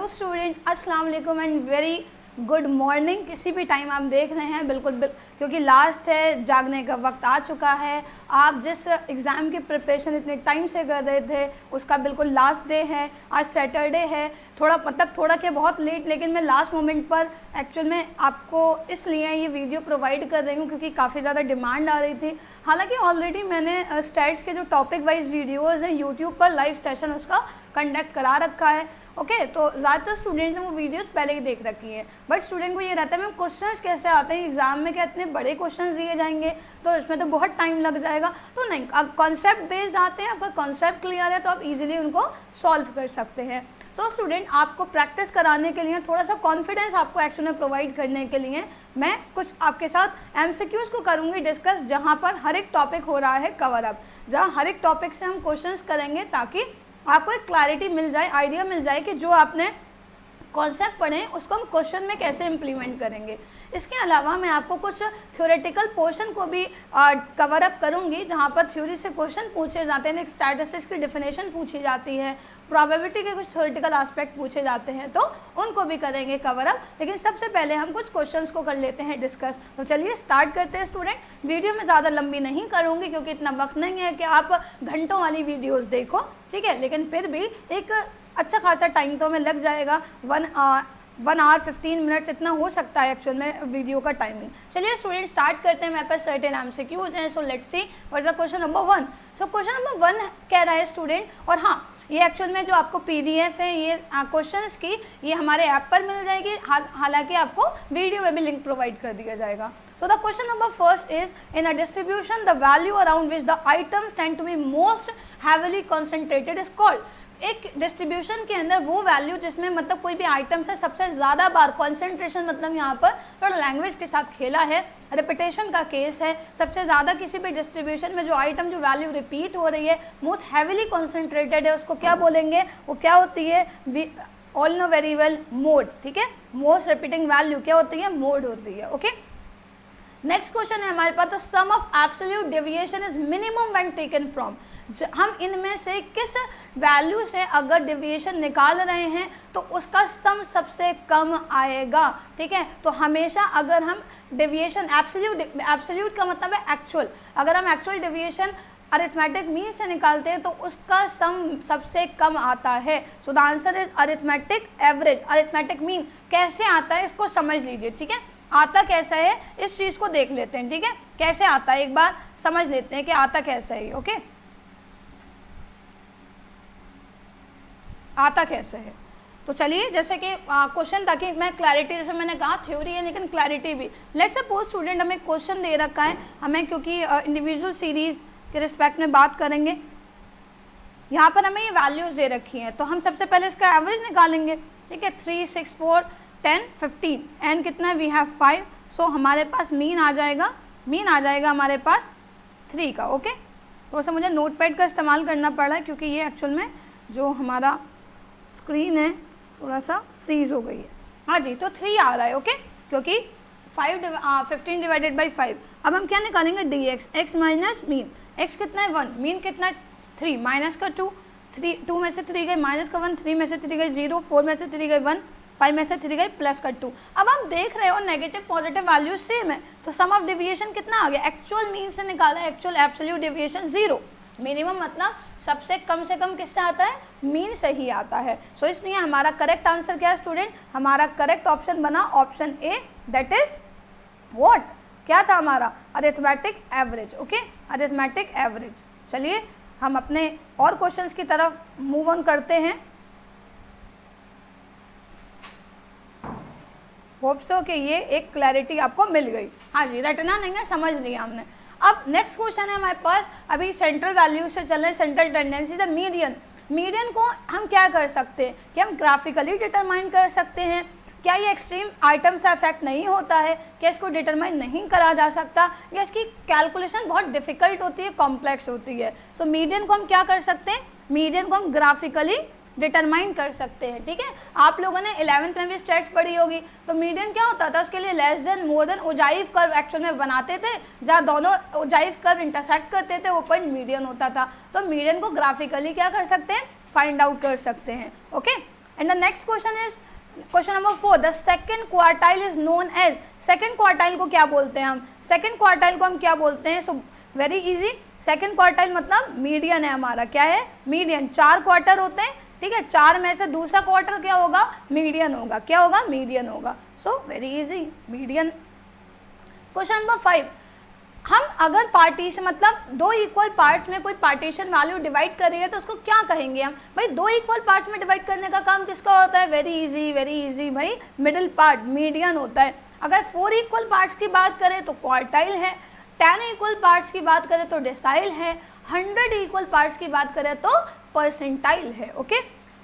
Hello student, अस्सलाम वालेकुम and very good morning. किसी भी टाइम आप देख रहे हैं बिल्कुल क्योंकि लास्ट है, जागने का वक्त आ चुका है। आप जिस एग्ज़ाम की प्रिपरेशन इतने टाइम से कर रहे थे उसका बिल्कुल लास्ट डे है। आज सैटरडे है, थोड़ा क्या बहुत लेट, लेकिन मैं लास्ट मोमेंट पर एक्चुअल में आपको इसलिए ये वीडियो प्रोवाइड कर रही हूँ क्योंकि काफ़ी ज़्यादा डिमांड आ रही थी। हालांकि ऑलरेडी मैंने स्टैट्स के जो टॉपिक वाइज वीडियोज़ हैं यूट्यूब पर लाइव सेशन उसका कंडक्ट करा रखा है। ओके, तो ज़्यादातर स्टूडेंट्स ने वो वीडियोस पहले ही देख रखी है, बट स्टूडेंट को ये रहता है मैम क्वेश्चंस कैसे आते हैं एग्जाम में, क्या इतने बड़े क्वेश्चंस दिए जाएंगे तो इसमें तो बहुत टाइम लग जाएगा। तो नहीं, आप कॉन्सेप्ट बेस्ड आते हैं, आपका कॉन्सेप्ट क्लियर है तो आप इजीली उनको सॉल्व कर सकते हैं। सो स्टूडेंट, आपको प्रैक्टिस कराने के लिए, थोड़ा सा कॉन्फिडेंस आपको एक्चुअली में प्रोवाइड करने के लिए मैं कुछ आपके साथ एमसीक्यूज़ को करूँगी डिस्कस, जहाँ पर हर एक टॉपिक हो रहा है कवर अप, जहाँ हर एक टॉपिक से हम क्वेश्चंस करेंगे ताकि आपको एक क्लैरिटी मिल जाए, आइडिया मिल जाए कि जो आपने कॉन्सेप्ट पढ़े उसको हम क्वेश्चन में कैसे इम्प्लीमेंट करेंगे। इसके अलावा मैं आपको कुछ थ्योरेटिकल पोर्शन को भी कवर अप करूंगी, जहां पर थ्योरी से क्वेश्चन पूछे जाते हैं, स्टैटिस्टिक्स की डेफिनेशन पूछी जाती है, प्रोबेबिलिटी के कुछ थ्योरेटिकल एस्पेक्ट पूछे जाते हैं, तो उनको भी करेंगे कवर अप। लेकिन सबसे पहले हम कुछ क्वेश्चंस को कर लेते हैं डिस्कस। तो चलिए स्टार्ट करते हैं स्टूडेंट। वीडियो में ज़्यादा लंबी नहीं करूँगी क्योंकि इतना वक्त नहीं है कि आप घंटों वाली वीडियोज़ देखो, ठीक है, लेकिन फिर भी एक अच्छा खासा टाइम तो हमें लग जाएगा। 1 आवर 15 मिनट्स इतना हो सकता है एक्चुअल में वीडियो का टाइमिंग। चलिए स्टूडेंट स्टार्ट करते हैं। मेरे पास सर्टेन एमसीक्यूज हैं, so let's see what is the question number 1। So question number 1 कह रहा है स्टूडेंट, और हाँ, ये एक्चुअल में जो आपको पीडीएफ है ये क्वेश्चंस की, ये हमारे ऐप पर मिल जाएगी, हालांकि आपको वीडियो में भी लिंक प्रोवाइड कर दिया जाएगा। So the question number first is, in a distribution the value around which the items tend to be most heavily concentrated is called। एक डिस्ट्रीब्यूशन के अंदर वो वैल्यू जिसमें मतलब कोई भी आइटम से सबसे ज़्यादा बार कॉन्सेंट्रेशन, मतलब यहाँ पर थोड़ा लैंग्वेज के साथ खेला है, रिपीटेशन का केस है, सबसे ज़्यादा किसी भी डिस्ट्रीब्यूशन में जो आइटम जो वैल्यू रिपीट हो रही है, मोस्ट हैवीली कॉन्सेंट्रेटेड है, उसको क्या बोलेंगे, वो क्या होती है, all know very well, mode. ठीक है, मोस्ट रिपीटिंग वैल्यू क्या होती है, मोड होती है। ओके, नेक्स्ट क्वेश्चन है हमारे पास, the sum of absolute deviation is minimum when taken from. हम इनमें से किस वैल्यू से अगर डेविएशन निकाल रहे हैं तो उसका सम सबसे कम आएगा। ठीक है, तो हमेशा अगर हम डेविएशन एब्सोल्यूट का मतलब है एक्चुअल, अगर हम एक्चुअल डेविएशन अरिथमेटिक मीन से निकालते हैं तो उसका सम सबसे कम आता है। So the answer is arithmetic average. Arithmetic mean कैसे आता है इसको समझ लीजिए। ठीक है, आता कैसा है इस चीज़ को देख लेते हैं। ठीक है, कैसे आता है एक बार समझ लेते हैं कि आता कैसा है। ओके, आता कैसे है, तो चलिए जैसे कि क्वेश्चन, ताकि मैं क्लैरिटी, जैसे मैंने कहा थ्योरी है लेकिन क्लैरिटी भी। लेट्स सपोज स्टूडेंट हमें क्वेश्चन दे रखा है, हमें क्योंकि इंडिविजुअल सीरीज़ के रिस्पेक्ट में बात करेंगे, यहाँ पर हमें ये वैल्यूज़ दे रखी हैं, तो हम सबसे पहले इसका एवरेज निकालेंगे। ठीक है, 3, 6, 4, 10, 15, एन कितना है, वी हैव 5, सो हमारे पास मीन आ जाएगा, हमारे पास 3 का। ओके, तो मुझे नोट पैड का इस्तेमाल करना पड़ रहा है क्योंकि ये एक्चुअल में जो हमारा स्क्रीन है थोड़ा सा फ्रीज हो गई है। हाँ जी, तो 3 आ रहा है। ओके, क्योंकि 15 डिवाइडेड बाई 5। अब हम क्या निकालेंगे, D x, x minus mean, x कितना है 1, मीन कितना है 3, माइनस का 2, 2 में से 3 गए, माइनस का 1, 3 में से 3 गए 0, 4 में से 3 गए 1, 5 में से 3 गए प्लस का 2। अब आप देख रहे हो नेगेटिव पॉजिटिव वैल्यू सेम है, तो सम ऑफ डेविएशन कितना आ गया, एक्चुअल मीन से निकाला, एक्चुअल एब्सोल्यूट डेविएशन 0। मिनिमम मतलब सबसे कम से कम किससे आता है, मीन से ही आता है। सो इसलिए हमारा करेक्ट आंसर क्या है स्टूडेंट, हमारा करेक्ट ऑप्शन बना option A, that is what, क्या था हमारा, arithmetic average. Okay, arithmetic average. चलिए हम अपने और क्वेश्चंस की तरफ मूव ऑन करते हैं। होप सो कि ये एक क्लैरिटी आपको मिल गई। हाँ जी, रटना नहीं है, समझ लिया हमने। अब नेक्स्ट क्वेश्चन है हमारे पास, अभी सेंट्रल वैल्यू से चल रहे हैं, central tendency the median. Median को हम क्या कर सकते हैं, कि हम ग्राफिकली डिटरमाइन कर सकते हैं। क्या ये एक्सट्रीम आइटम से अफेक्ट नहीं होता है, क्या इसको डिटरमाइन नहीं करा जा सकता, या इसकी कैलकुलेशन बहुत डिफिकल्ट होती है, कॉम्प्लेक्स होती है। सो मीडियन को हम क्या कर सकते हैं, मीडियन को हम ग्राफिकली डिटरमाइन कर सकते हैं। ठीक है, आप लोगों ने 11th में भी स्टैट्स पढ़ी होगी, तो मीडियन क्या होता था, उसके लिए less than more than ogive curve actual में बनाते थे, जहाँ दोनों ओजाइव कर्व इंटरसेक्ट करते थे वो पॉइंट मीडियन होता था। तो मीडियन को ग्राफिकली क्या कर सकते हैं, फाइंड आउट कर सकते हैं। Okay, and the next question is question number 4, the second quartile is known as, second quartile को क्या बोलते हैं हम, सेकंड क्वार्टाइल को हम क्या बोलते हैं, so very easy, second quartile मतलब मीडियन है हमारा, क्या है, मीडियन, 4 क्वार्टर होते हैं, ठीक है, 4 में से दूसरा क्वार्टर क्या होगा, मीडियन होगा, क्या होगा, मीडियन होगा, so very easy, median. Question number 5, हम अगर पार्टीशन मतलब 2 इक्वल पार्ट्स में कोई पार्टीशन वैल्यू डिवाइड कर रही है तो उसको क्या कहेंगे हम, भाई 2 इक्वल पार्ट्स में डिवाइड करने का काम किसका होता है, वेरी इजी भाई, मिडिल पार्ट, मीडियन होता है। अगर 4 इक्वल पार्ट्स की बात करें तो क्वार्टाइल है, 10 इक्वल पार्ट्स की बात करें तो डेसाइल है, 100 इक्वल पार्ट्स की बात करें तो परसेंटाइल है। ओके,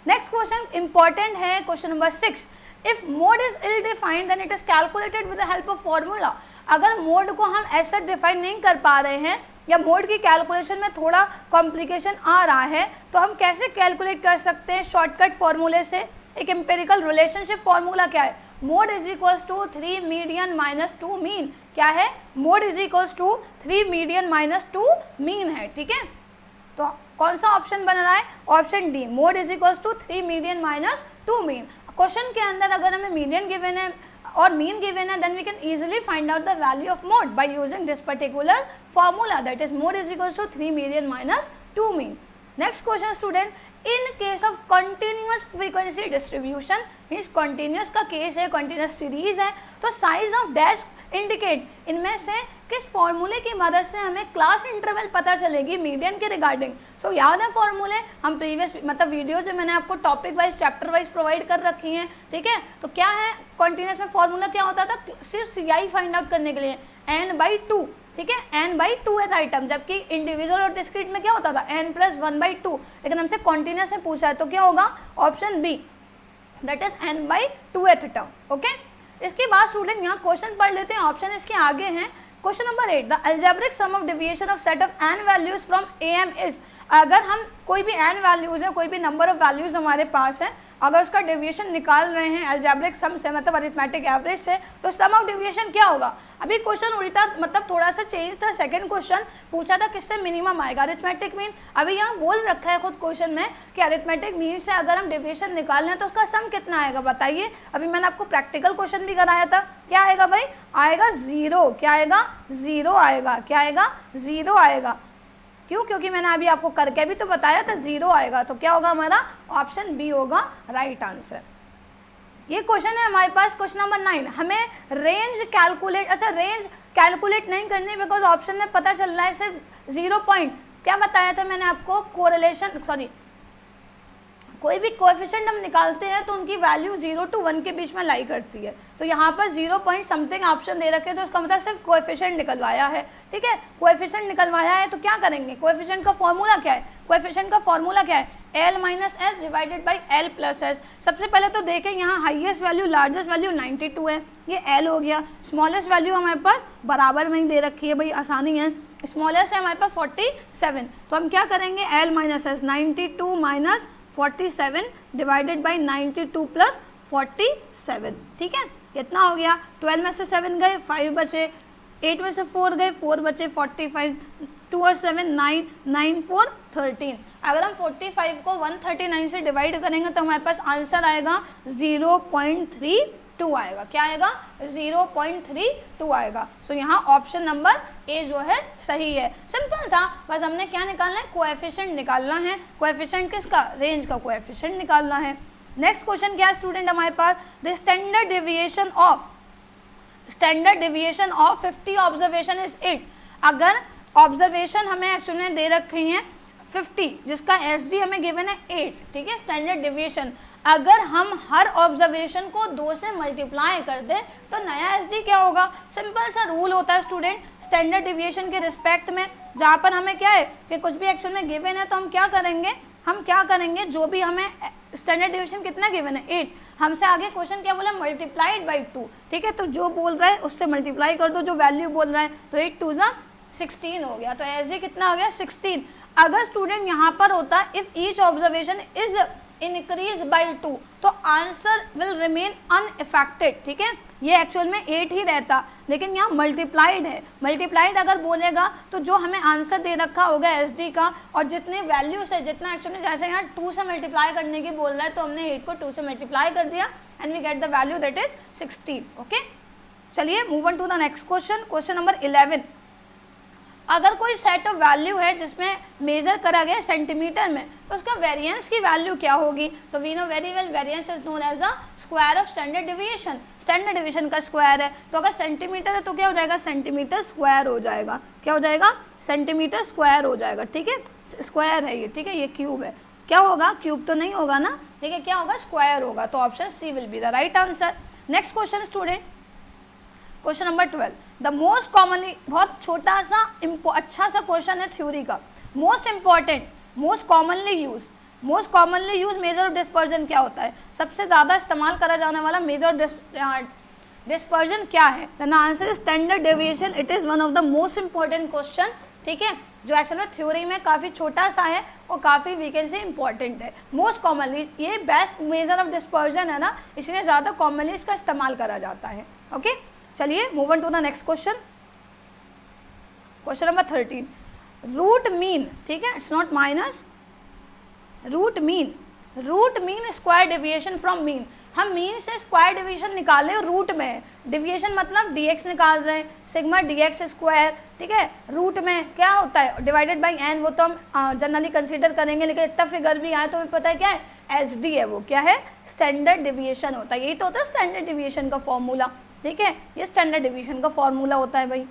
नेक्स्ट क्वेश्चन इंपॉर्टेंट है, question number 6, if mode is ill defined then it is calculated with the help of formula. अगर मोड को हम ऐसा डिफाइन नहीं कर पा रहे हैं या मोड की कैलकुलेशन में थोड़ा कॉम्प्लिकेशन आ रहा है तो हम कैसे कैलकुलेट कर सकते हैं, शॉर्टकट फॉर्मूले से। एक एम्पेरिकल रिलेशनशिप फॉर्मूला क्या है, mode is equals to 3 median minus 2 mean, क्या है, mode is equals to 3 median minus 2 mean है, ठीक है। तो कौन सा ऑप्शन बन रहा है, option D, mode is equals to 3 median minus 2 mean. Question के अंदर अगर हमें मीडियन गिवन है और मीन given है, then we can easily find out the value of mode by using this particular formula, that is mode is equals to 3 median minus 2 mean. Next question student, in case of continuous frequency distribution, means continuous का case है, continuous series है, तो size of dash indicate, इनमें से किस फॉर्मूले की मदद से हमें क्लास इंटरवल पता चलेगी मीडियन के रिगार्डिंग। सो याद है फॉर्मूले, हम प्रीवियस मतलब वीडियो से मैंने आपको topic wise chapter wise provide कर रखी हैं, ठीक है। तो क्या है कॉन्टिन्यूस में फॉर्मूला क्या होता था, सिर्फ CI फाइंड आउट करने के लिए n/2, ठीक है, n/2 है आइटम, जबकि इंडिविजुअल और डिस्क्रीट में क्या होता था n+1/2, लेकिन हमसे कॉन्टिन्यूस में पूछा है तो क्या होगा, option B, that is n/2 term. Okay, इसके बाद स्टूडेंट यहाँ क्वेश्चन पढ़ लेते हैं, ऑप्शन इसके आगे हैं। Question number 8, the algebraic sum of deviation of set of n values from AM is, अगर हम कोई भी n वैल्यूज है, कोई भी नंबर ऑफ वैल्यूज हमारे पास है, अगर उसका डेविएशन निकाल रहे हैं अलजेब्रिक सम से, मतलब अरिथमेटिक एवरेज से, तो सम ऑफ डेविएशन क्या होगा। अभी क्वेश्चन उल्टा मतलब थोड़ा सा चेंज था, सेकंड क्वेश्चन पूछा था किससे मिनिमम आएगा, अरिथमेटिक मीन। अभी यहाँ बोल रखा है खुद क्वेश्चन में कि अरिथमेटिक मीन से अगर हम डेविएशन निकाल रहे हैं तो उसका सम कितना आएगा, बताइए। अभी मैंने आपको प्रैक्टिकल क्वेश्चन भी कराया था, क्या आएगा भाई, आएगा 0, क्या आएगा, 0 आएगा, क्या आएगा, 0 आएगा। क्यों, क्योंकि मैंने अभी आपको करके भी तो बताया था 0 आएगा, तो क्या होगा हमारा, ऑप्शन बी होगा राइट आंसर। ये क्वेश्चन है हमारे पास क्वेश्चन नंबर 9, हमें रेंज कैलकुलेट, अच्छा रेंज कैलकुलेट नहीं करनी बिकॉज ऑप्शन में पता चल रहा है सिर्फ 0 पॉइंट, क्या बताया था मैंने आपको, कोरिलेशन, सॉरी, कोई भी कोएफिशिएंट हम निकालते हैं तो उनकी वैल्यू 0 to 1 के बीच में लाई करती है, तो यहाँ पर 0 पॉइंट समथिंग ऑप्शन दे रखे हैं, तो इसका मतलब सिर्फ कोएफिशिएंट निकलवाया है, ठीक है, कोएफिशिएंट निकलवाया है। तो क्या करेंगे, कोएफिशिएंट का फॉर्मूला क्या है, कोएफिशिएंट का फॉर्मूला क्या है, L minus S divided by L plus S. सबसे पहले तो देखें यहाँ हाईएस्ट वैल्यू लार्जेस्ट वैल्यू 92 है, ये L हो गया, स्मॉलेस्ट वैल्यू हमारे पास बराबर में ही दे रखी है, भाई आसानी है, स्मॉलेस्ट है हमारे पास 47, तो हम क्या करेंगे, L minus S 92 minus 47 divided by 92 plus 47, ठीक है, कितना हो गया, 12 में से 7 गए, 5 बचे, 8 में से 4 गए, 4 बचे, 45, 2 और 7 9, 9 4 13। अगर हम 45 को 139 से डिवाइड करेंगे तो हमारे पास आंसर आएगा 0.32 आएगा, क्या आएगा, 0.32 आएगा। सो यहाँ ऑप्शन नंबर ए जो है सही है, सिंपल था, बस हमने क्या निकालना है, कोएफिशिएंट निकालना है, कोएफिशिएंट किसका, रेंज का कोएफिशिएंट निकालना है। नेक्स्ट क्वेश्चन क्या है स्टूडेंट हमारे पास, the standard deviation of 50 observation is 8। अगर ऑब्जर्वेशन हमें एक्चुअली में दे रखी हैं 50, जिसका SD हमें गिवन है 8, ठीक है, स्टैंडर्ड डेविएशन, अगर हम हर ऑब्जर्वेशन को 2 से मल्टीप्लाई कर दें तो नया SD क्या होगा, सिंपल सा रूल होता है स्टूडेंट स्टैंडर्ड डेविएशन के रिस्पेक्ट में, जहाँ पर हमें क्या है कि कुछ भी एक्चुअल में गिवन है तो हम क्या करेंगे, जो भी हमें स्टैंडर्ड डेविएशन कितना गिवन है 8, हमसे आगे क्वेश्चन क्या बोला, मल्टीप्लाइड बाई 2, ठीक है, तो जो बोल रहा है उससे मल्टीप्लाई कर दो, जो वैल्यू बोल रहा है, तो 8 2 16 हो गया, तो SD कितना हो गया 16। अगर स्टूडेंट यहाँ पर होता if each observation is increase by 2 तो आंसर विल रिमेन अनइफेक्टेड, ठीक है, ये एक्चुअल में 8 ही रहता, लेकिन यहाँ मल्टीप्लाइड है। मल्टीप्लाइड अगर बोलेगा तो जो हमें आंसर दे रखा होगा SD का, और जितने वैल्यूज है, जितना एक्चुअली जैसे यहाँ 2 से मल्टीप्लाई करने की बोल रहा है तो हमने 8 को 2 से मल्टीप्लाई कर दिया and we get the value that is 16। Okay, चलिए move on to the next question. Question number 11, अगर कोई सेट ऑफ वैल्यू है जिसमें मेजर करा गया सेंटीमीटर में, तो उसका वेरिएंस की वैल्यू क्या होगी? तो we know very well variance is known as a square of standard deviation. Standard deviation का स्क्वायर है, तो अगर सेंटीमीटर है तो क्या हो जाएगा? सेंटीमीटर स्क्वायर हो जाएगा। क्या हो जाएगा? सेंटीमीटर स्क्वायर हो जाएगा। ठीक है, स्क्वायर है ये, ठीक है, ये क्यूब है, क्या होगा? क्यूब तो नहीं होगा ना, ठीक है, क्या होगा? स्क्वायर होगा। तो option C will be the right answer. Next question student, question number 12, the most commonly, बहुत छोटा सा अच्छा सा क्वेश्चन है थ्योरी का। Most important, most commonly use measure of dispersion क्या होता है? सबसे ज़्यादा इस्तेमाल करा जाने वाला मेजर डिस्पर्जन क्या है? The answer is standard deviation. It is one of the most important question, ठीक है, जो एक्चुअल में थ्योरी में काफ़ी छोटा सा है और काफ़ी वी कैन से इंपॉर्टेंट है। मोस्ट कॉमनली, ये बेस्ट मेजर ऑफ डिस्पर्जन है ना, इसलिए ज़्यादा कॉमनली इसका इस्तेमाल करा जाता है। ओके, चलिए move on to the next question. Question number 13, root mean, ठीक है, it's not minus, root mean square deviation from mean. हम मीन से स्क्वायर डेविएशन निकाले और रूट में, डेविएशन मतलब dx निकाल रहे हैं, सिग्मा dx स्क्वायर, ठीक है, रूट में क्या होता है? डिवाइडेड बाई n, वो तो हम जनरली कंसीडर करेंगे, लेकिन इतना फिगर भी आए तो हमें पता है क्या है? SD है, वो क्या है? स्टैंडर्ड डेविएशन होता है। यही तो होता है स्टैंडर्ड डेविएशन का फॉर्मूला, ठीक है, ये स्टैंडर्ड डेविएशन का फॉर्मूला होता है भाई।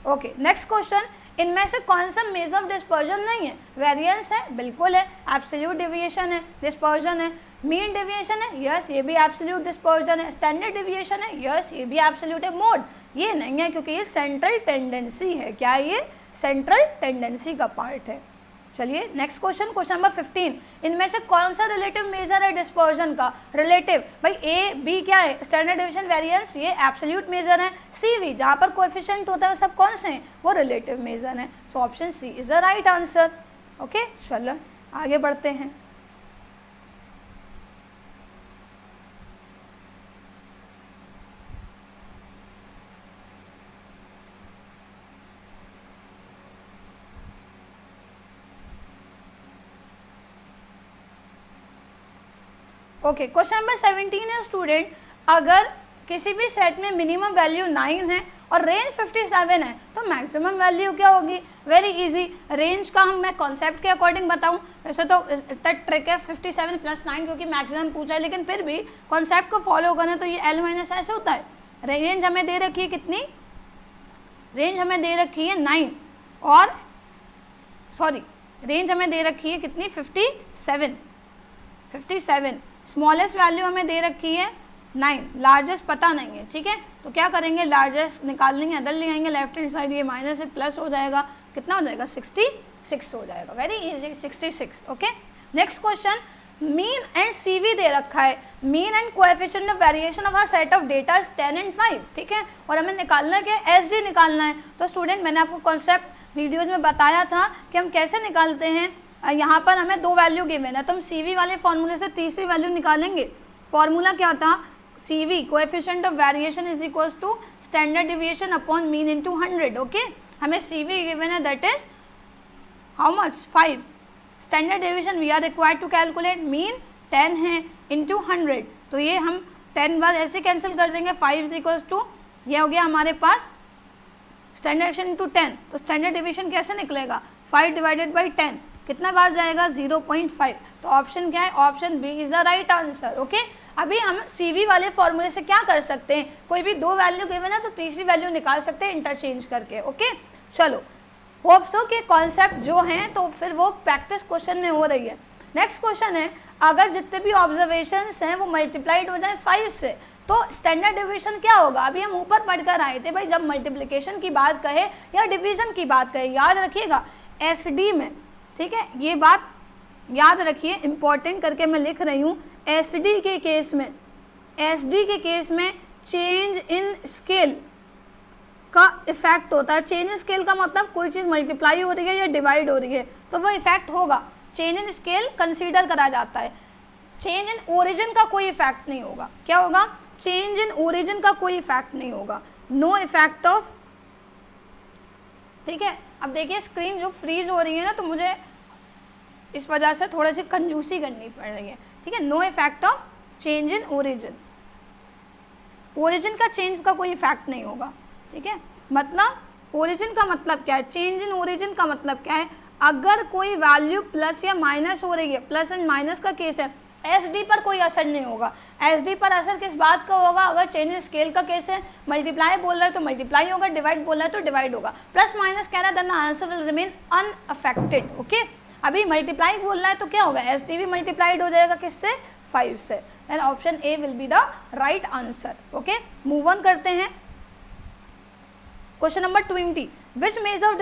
ओके, नेक्स्ट क्वेश्चन, इनमें से कौन सा मेजर ऑफ डिस्पर्जन नहीं है? वेरिएंस है, बिल्कुल है। एब्सोल्यूट डेविएशन है, डिस्पर्जन है। मीन डेविएशन है, यस, ये भी एब्सोल्यूट डिस्पर्जन है। स्टैंडर्ड डेविएशन है, यस, ये भी एब्सोल्यूट है। मोड ये नहीं है, क्योंकि ये सेंट्रल टेंडेंसी है। क्या है ये? सेंट्रल टेंडेंसी का पार्ट है। चलिए नेक्स्ट क्वेश्चन, क्वेश्चन नंबर 15, इनमें से कौन सा रिलेटिव मेजर है डिस्पर्जन का? रिलेटिव, भाई ए बी क्या है? स्टैंडर्ड डेविएशन, वेरिएंस, ये एब्सोल्यूट मेजर है। सी वी, जहाँ पर कोएफिशिएंट होता है वो सब कौन से हैं? वो रिलेटिव मेजर हैं। So option C is the right answer. Okay, चलो आगे बढ़ते हैं। ओके, क्वेश्चन नंबर 17 है स्टूडेंट, अगर किसी भी सेट में मिनिमम वैल्यू 9 है और रेंज 57 है तो मैक्सिमम वैल्यू क्या होगी? वेरी इजी, रेंज का मैं कॉन्सेप्ट के अकॉर्डिंग बताऊं, वैसे तो ट्रिक है 57 + 9 क्योंकि मैक्सिमम पूछा है, लेकिन फिर भी कॉन्सेप्ट को फॉलो करें तो ये L - S होता है। रेंज हमें दे रखी है कितनी? रेंज हमें दे रखी है 9 और सॉरी रेंज हमें दे रखी है कितनी? 57। स्मॉलेस्ट वैल्यू हमें दे रखी है 9, लार्जेस्ट पता नहीं है, ठीक है, तो क्या करेंगे? लार्जेस्ट निकाल लेंगे, अदर ले आएंगे, लेफ्ट हैंड साइड ये माइनस है, प्लस हो जाएगा, कितना हो जाएगा? 66 हो जाएगा। Very easy, 66। Okay, next question, mean and CV दे रखा है। Mean and coefficient of variation of a set of data is 10 and 5, ठीक है, और हमें निकालना है कि SD निकालना है। तो स्टूडेंट मैंने आपको कॉन्सेप्ट वीडियोज़ में बताया था कि हम कैसे निकालते हैं। यहाँ पर हमें 2 वैल्यू गिवन है, तो हम CV वाले फॉर्मूले से तीसरी वैल्यू निकालेंगे। फॉर्मूला क्या था? CV coefficient of variation is equals to standard deviation upon mean into 100। Okay, हमें CV गिवन है, that is how much? 5। Standard deviation we are required to calculate, mean 10 है इंटू 100, तो ये हम 10 बाद ऐसे कैंसिल कर देंगे। 5 इज इक्वल्स टू, ये हो गया हमारे पास स्टैंडर्ड डिविएशन इंटू 10, तो स्टैंडर्ड डिविएशन कैसे निकलेगा? 5 डिवाइडेड बाई 10, कितना बार जाएगा? 0.5। तो ऑप्शन क्या है? Option B is the right answer. Okay, अभी हम CV वाले फॉर्मूले से क्या कर सकते हैं? कोई भी 2 वैल्यू गिवन है तो तीसरी वैल्यू निकाल सकते हैं इंटरचेंज करके। ओके, चलो होप सो के कॉन्सेप्ट जो हैं तो फिर वो प्रैक्टिस क्वेश्चन में हो रही है। नेक्स्ट क्वेश्चन है, अगर जितने भी ऑब्जर्वेशंस हैं वो मल्टीप्लाइड हो जाए 5 से तो स्टैंडर्ड डिविएशन क्या होगा? अभी हम ऊपर पढ़कर आए थे भाई, जब मल्टीप्लिकेशन की बात कहे या डिवीजन की बात कहे, याद रखिएगा SD में, ठीक है, ये बात याद रखिए, इंपॉर्टेंट करके मैं लिख रही हूँ। SD के केस में चेंज इन स्केल का इफेक्ट होता है। चेंज इन स्केल का मतलब कोई चीज़ मल्टीप्लाई हो रही है या डिवाइड हो रही है तो वो इफेक्ट होगा। चेंज इन स्केल कंसीडर करा जाता है। चेंज इन ओरिजिन का कोई इफेक्ट नहीं होगा। क्या होगा? चेंज इन ओरिजिन का कोई इफेक्ट नहीं होगा, नो इफेक्ट ऑफ। ठीक है, अब देखिए स्क्रीन जो फ्रीज हो रही है ना, तो मुझे इस वजह से थोड़ी सी कंजूसी करनी पड़ रही है। ठीक है, no effect of change in origin, origin का चेंज का कोई इफेक्ट नहीं होगा। ठीक है, मतलब ओरिजिन का मतलब क्या है, चेंज इन ओरिजिन का मतलब क्या है, अगर कोई वैल्यू प्लस या माइनस हो रही है, प्लस एंड माइनस का केस है, एसडी पर कोई असर नहीं होगा। एसडी पर असर किस बात का होगा? अगर चेंज इन स्केल का केस है, मल्टीप्लाई बोल रहा है तो मल्टीप्लाई होगा, डिवाइड बोल रहा है तो डिवाइड होगा। प्लस माइनस कह रहा है, then the answer will remain unaffected. Okay, अभी मल्टीप्लाई बोल रहा है तो क्या होगा? एसडी भी मल्टीप्लाइड हो जाएगा किससे? 5 से। And option A will be the right answer. Okay, move on करते हैं। Question number 20, which measure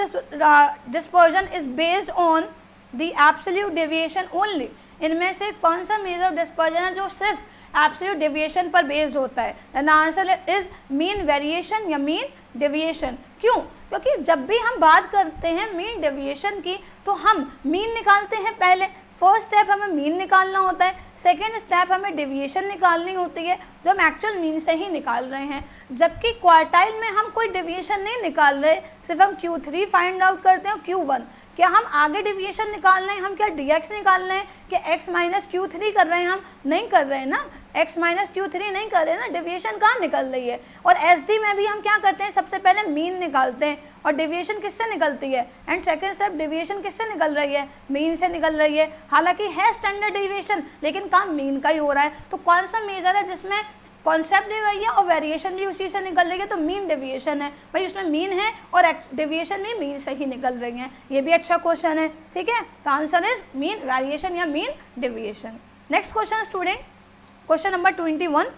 dispersion is based on the absolute deviation only? इनमें से कौन सा मेजर डिस्पर्जन है जो सिर्फ एब्सोल्यूट डेविएशन पर बेस्ड होता है? The answer is mean variation या मीन डेविएशन। क्यों? क्योंकि जब भी हम बात करते हैं मीन डेविएशन की तो हम मीन निकालते हैं पहले, फर्स्ट स्टेप हमें मीन निकालना होता है, सेकेंड स्टेप हमें डेविएशन निकालनी होती है जो हम एक्चुअल मीन से ही निकाल रहे हैं। जबकि क्वार्टाइल में हम कोई डेविएशन नहीं निकाल रहे, सिर्फ हम Q3 फाइंड आउट करते हैं और Q1। क्या हम आगे डेविएशन निकाल रहे हैं? हम क्या dx निकाल रहे हैं कि x माइनस Q3 कर रहे हैं? हम नहीं कर रहे हैं ना, x माइनस Q3 नहीं कर रहे हैं ना, डेविएशन कहाँ निकल रही है। और SD में भी हम क्या करते हैं, सबसे पहले मीन निकालते हैं और डेविएशन किससे निकलती है, एंड सेकंड स्टेप डेविएशन किससे निकल रही है? मीन से निकल रही है। हालांकि है स्टैंडर्ड डेविएशन लेकिन काम मीन का ही हो रहा है। तो कौन सा मेजर है जिसमें कॉन्सेप्ट भी वही है और वेरिएशन भी उसी से निकल रही है? तो मीन डेविएशन है भाई, उसमें मीन है और डेविएशन भी मीन से ही निकल रही है। ये भी अच्छा क्वेश्चन है। ठीक है, तो आंसर इज मीन वेरिएशन या mean deviation. Next question student, question number 21,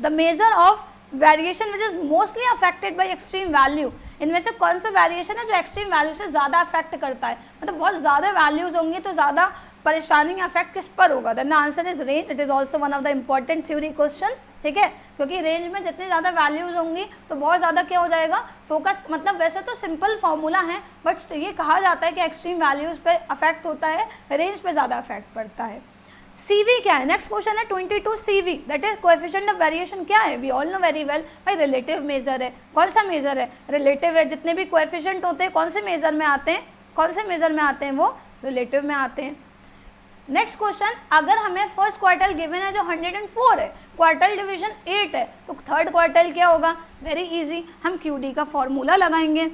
the measure of variation which is mostly affected by extreme value. इनमें से कौन सा वेरिएशन है जो एक्सट्रीम वैल्यू से ज़्यादा अफेक्ट करता है? मतलब बहुत ज़्यादा वैल्यूज होंगी तो ज़्यादा परेशानी या अफेक्ट किस पर होगा? Then the answer is range. It is also one of the important theory question. ठीक है, क्योंकि रेंज में जितनी ज़्यादा वैल्यूज होंगी तो बहुत ज़्यादा क्या हो जाएगा, फोकस। मतलब वैसे तो सिंपल फॉर्मूला है बट ये कहा जाता है कि एक्सट्रीम वैल्यूज पे अफेक्ट होता है, रेंज पे ज़्यादा अफेक्ट पड़ता है। CV क्या है? नेक्स्ट क्वेश्चन है 22 CV, that is coefficient of variation. क्या है? We all know very well भाई, रिलेटिव मेजर है। कौन सा मेजर है? रिलेटिव है। जितने भी कोएफिशिएंट होते हैं कौन से मेजर में आते हैं? कौन से मेजर में आते हैं? वो रिलेटिव में आते हैं। नेक्स्ट क्वेश्चन, अगर हमें फर्स्ट क्वार्टाइल गिवन है जो 104 है, क्वार्टाइल डिवीजन 8 है, तो थर्ड क्वार्टाइल क्या होगा? वेरी इजी, हम QD का फॉर्मूला लगाएंगे।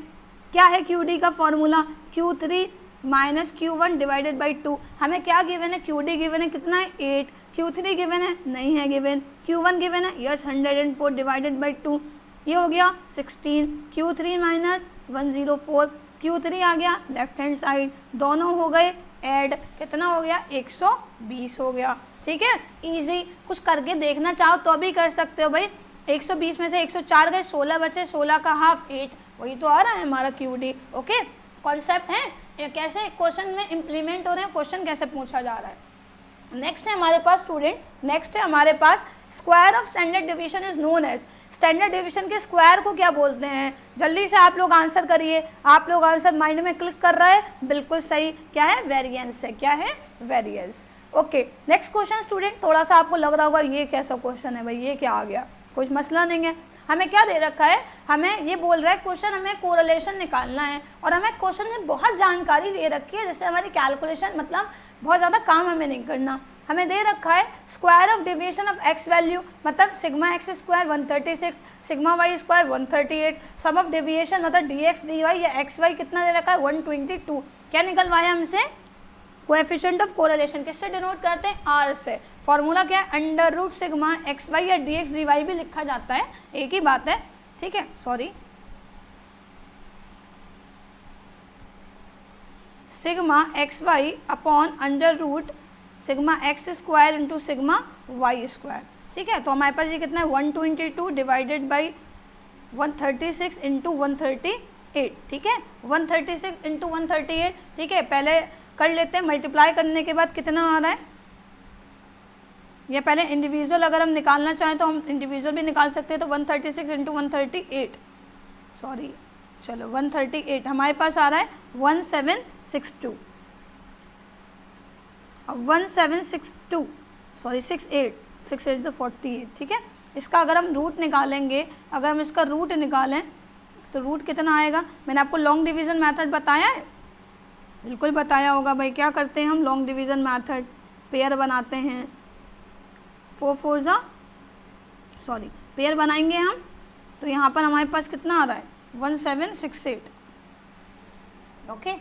क्या है QD का formula? Q3 minus Q1 divided by 2। हमें क्या गिवन है? QD गिवन है कितना है? 8। Q3 गिवन है? नहीं है गिवन। Q1 गिवन है? यस, 104 डिवाइडेड बाई 2, ये हो गया 16। Q3 माइनस 104, Q3 आ गया लेफ्ट हैंड साइड, दोनों हो गए ऐड, कितना हो गया? 120 हो गया। ठीक है, इजी। कुछ करके देखना चाहो तो भी कर सकते हो भाई। 120 में से 104 गए, 16 बचे, 16 का हाफ 8, वही तो आ रहा है हमारा QD। ओके, कॉन्सेप्ट है ये कैसे क्वेश्चन में इम्प्लीमेंट हो रहे हैं, क्वेश्चन कैसे पूछा जा रहा है। नेक्स्ट है हमारे पास स्टूडेंट, नेक्स्ट है हमारे पास square of standard division is known as. Standard division के स्क्वायर को क्या बोलते हैं? जल्दी से आप लोग आंसर करिए। आप लोग आंसर माइंड में क्लिक कर रहे हैं, बिल्कुल सही। क्या है? वेरिएंस है। क्या है? Variance. Okay, next question student, थोड़ा सा आपको लग रहा होगा ये कैसा क्वेश्चन है भाई, ये क्या आ गया? कुछ मसला नहीं है। हमें क्या दे रखा है? हमें ये बोल रहा है क्वेश्चन हमें कोरिलेशन निकालना है और हमें क्वेश्चन में बहुत जानकारी दे रखी है, जैसे हमारी कैलकुलेशन, मतलब बहुत ज़्यादा काम हमें नहीं करना। हमें दे रखा है square of deviation of x value, मतलब sigma x square 136, sigma y square 138, sum of deviation मतलब dx dy या xy कितना दे रखा है? 122। क्या निकलवाया हमसे? Coefficient of correlation. किससे डिनोट करते हैं? R से। फॉर्मूला क्या है? अंडर रूट सिग्मा xy या dx dy भी लिखा जाता है, एक ही बात है। ठीक है, sorry, sigma xy upon under root sigma x square into sigma y square. ठीक है, तो हमारे पास ये कितना है? 122 डिवाइडेड बाई 136 इंटू 138। ठीक है, 136 इंटू 138। ठीक है, पहले कर लेते हैं, मल्टीप्लाई करने के बाद कितना आ रहा है? ये पहले इंडिविजुअल अगर हम निकालना चाहें तो हम इंडिविजुअल भी निकाल सकते हैं, तो 136 इंटू 138, सॉरी चलो 138 हमारे पास आ रहा है 1762। अब 1762 सॉरी 6 8 तो 48, ठीक है। इसका अगर हम रूट निकालेंगे, अगर हम इसका रूट निकालें तो रूट कितना आएगा? मैंने आपको लॉन्ग डिवीज़न मेथड बताया है, बिल्कुल बताया होगा भाई। क्या करते हैं हम लॉन्ग डिवीज़न मेथड, पेयर बनाते हैं, 4 4 जा सॉरी पेयर बनाएंगे हम, तो यहाँ पर हमारे पास कितना आ रहा है 1768, ओके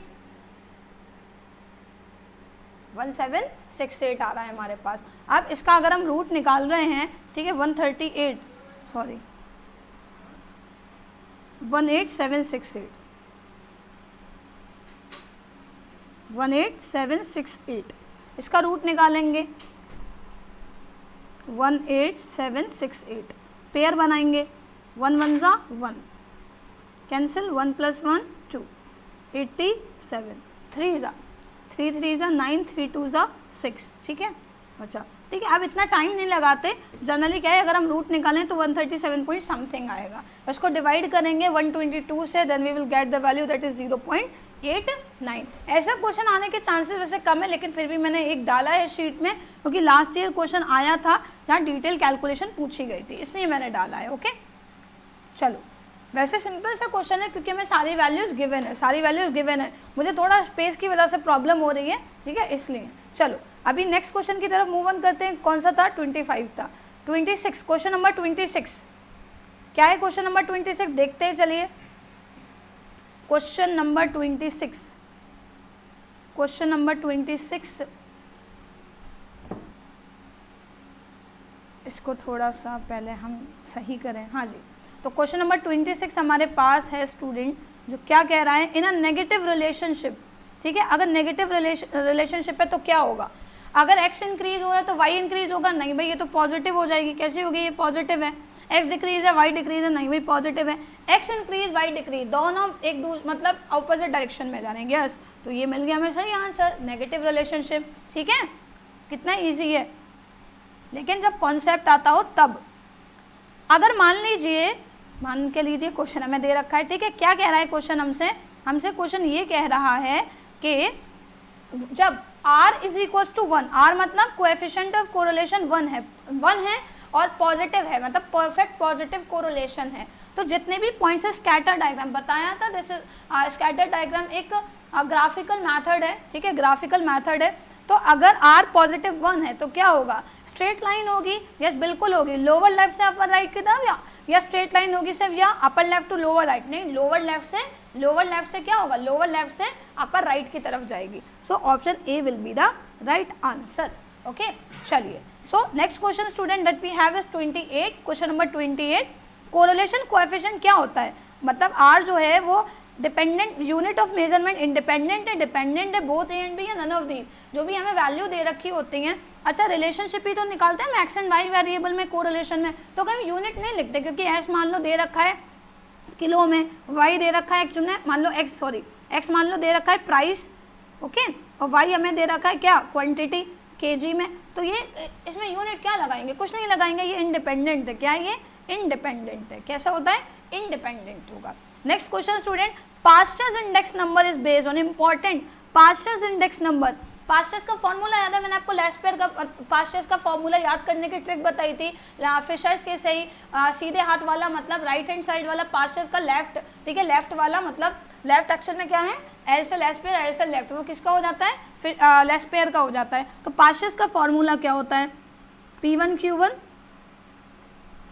1768 आ रहा है हमारे पास। अब इसका अगर हम रूट निकाल रहे हैं, ठीक है, 138 सॉरी 18768 18768 इसका रूट निकालेंगे 18768, पेयर बनाएंगे 1 1 जा 1 कैंसिल, 1 + 1 2 87, 3 जा 3 3 जा 9 3 2 जा 6, ठीक है। अच्छा ठीक है, अब इतना टाइम नहीं लगाते, जनरली क्या है अगर हम रूट निकालें तो 137 पॉइंट समथिंग आएगा, उसको डिवाइड करेंगे 122 से, then we will get the value that is 0.89। ऐसा क्वेश्चन आने के चांसेस वैसे कम है, लेकिन फिर भी मैंने एक डाला है शीट में, क्योंकि लास्ट ईयर क्वेश्चन आया था जहाँ डिटेल कैलकुलेशन पूछी गई थी, इसलिए मैंने डाला है। ओके चलो, वैसे सिंपल सा क्वेश्चन है क्योंकि हमें सारी वैल्यूज़ गिवन है, सारी वैल्यूज़ गिवन है, मुझे थोड़ा स्पेस की वजह से प्रॉब्लम हो रही है, ठीक है, इसलिए। चलो अभी नेक्स्ट क्वेश्चन की तरफ मूव ऑन करते हैं। कौन सा था? 25 था। 26, क्वेश्चन नंबर 26 क्या है? क्वेश्चन नंबर 26 देखते हैं, चलिए। क्वेश्चन नंबर 26, क्वेश्चन नंबर 26, इसको थोड़ा सा पहले हम सही करें। हाँ जी, तो क्वेश्चन नंबर 26 हमारे पास है स्टूडेंट, जो क्या कह रहा है, इन अ नेगेटिव रिलेशनशिप, ठीक है। अगर नेगेटिव रिलेशनशिप है तो क्या होगा? अगर x इंक्रीज हो रहा है तो y इंक्रीज होगा? नहीं भाई, ये तो पॉजिटिव हो जाएगी। कैसे होगी? ये पॉजिटिव है। x डिक्रीज है, y डिक्रीज है? नहीं भाई, पॉजिटिव है। x इंक्रीज y डिक्रीज, दोनों एक दूसरे मतलब ऑपोजिट डायरेक्शन में जा रहे हैं। यस, तो ये मिल गया हमें सही आंसर, नेगेटिव रिलेशनशिप, ठीक है। कितना ईजी है, लेकिन जब कॉन्सेप्ट आता हो तब। अगर मान के लीजिए क्वेश्चन हमें दे रखा है, ठीक है। क्या कह रहा है क्वेश्चन हमसे क्वेश्चन ये कह रहा है कि जब r is equal to 1, r मतलब कोएफिशिएंट ऑफ कोरिलेशन 1 है और पॉजिटिव है, मतलब परफेक्ट पॉजिटिव कोरिलेशन है, तो जितने भी पॉइंट्स है, स्कैटर डायग्राम बताया था। दिस स्कैटर डायग्राम एक ग्राफिकल मेथड है, ठीक है, ग्राफिकल मेथड है। तो अगर r पॉजिटिव 1 है तो क्या होगा? स्ट्रेट लाइन होगी। यस बिल्कुल होगी। लोअर लेफ्ट से अपर राइट की तरफ, या स्ट्रेट लाइन होगी सिर्फ, या upper left to lower right? नहीं, लोअर लेफ्ट से क्या होगा? लोअर लेफ्ट से अपर राइट की तरफ जाएगी। So option A will be the right answer. Okay चलिए, so next question student that we have is 28, question number 28। Correlation coefficient क्या होता है? मतलब r जो है वो dependent unit of measurement, independent है, डिपेंडेंट है, बोथ ए एंड बी या नन ऑफ दी, जो भी हमें वैल्यू दे रखी होती हैं। अच्छा, रिलेशनशिप ही तो निकालते हैं एक्स एंड वाई वेरिएबल में, कोरिलेशन में तो कहीं यूनिट नहीं लिखते, क्योंकि एस मान लो दे रखा है किलो में, वाई दे रखा है मान लो एक्स मान लो दे रखा है प्राइस, ओके, और वाई हमें दे रखा है क्या? क्वांटिटी केजी में। तो ये इसमें यूनिट क्या लगाएंगे? कुछ नहीं लगाएंगे, ये इंडिपेंडेंट है। क्या है ये? इंडिपेंडेंट है। कैसा होता है? इंडिपेंडेंट होगा। Next question student, pastures index number is based on important pastures index number. Pastures का फॉर्मूला याद है? मैंने आपको लेस्पेयर का पास्चर्स का फॉर्मूला याद करने की ट्रिक बताई थी। फिशर्स के सही सीधे हाथ वाला मतलब राइट हैंड साइड वाला, पास्चर्स का लेफ्ट, ठीक है, लेफ्ट वाला मतलब लेफ्ट अक्षर में क्या है? एल से लेस्पेयर, एल से लेफ्ट, वो किसका हो जाता है? फिर लेस्पेयर का हो जाता है। तो पास्चर्स का फॉर्मूला क्या होता है? P1Q1।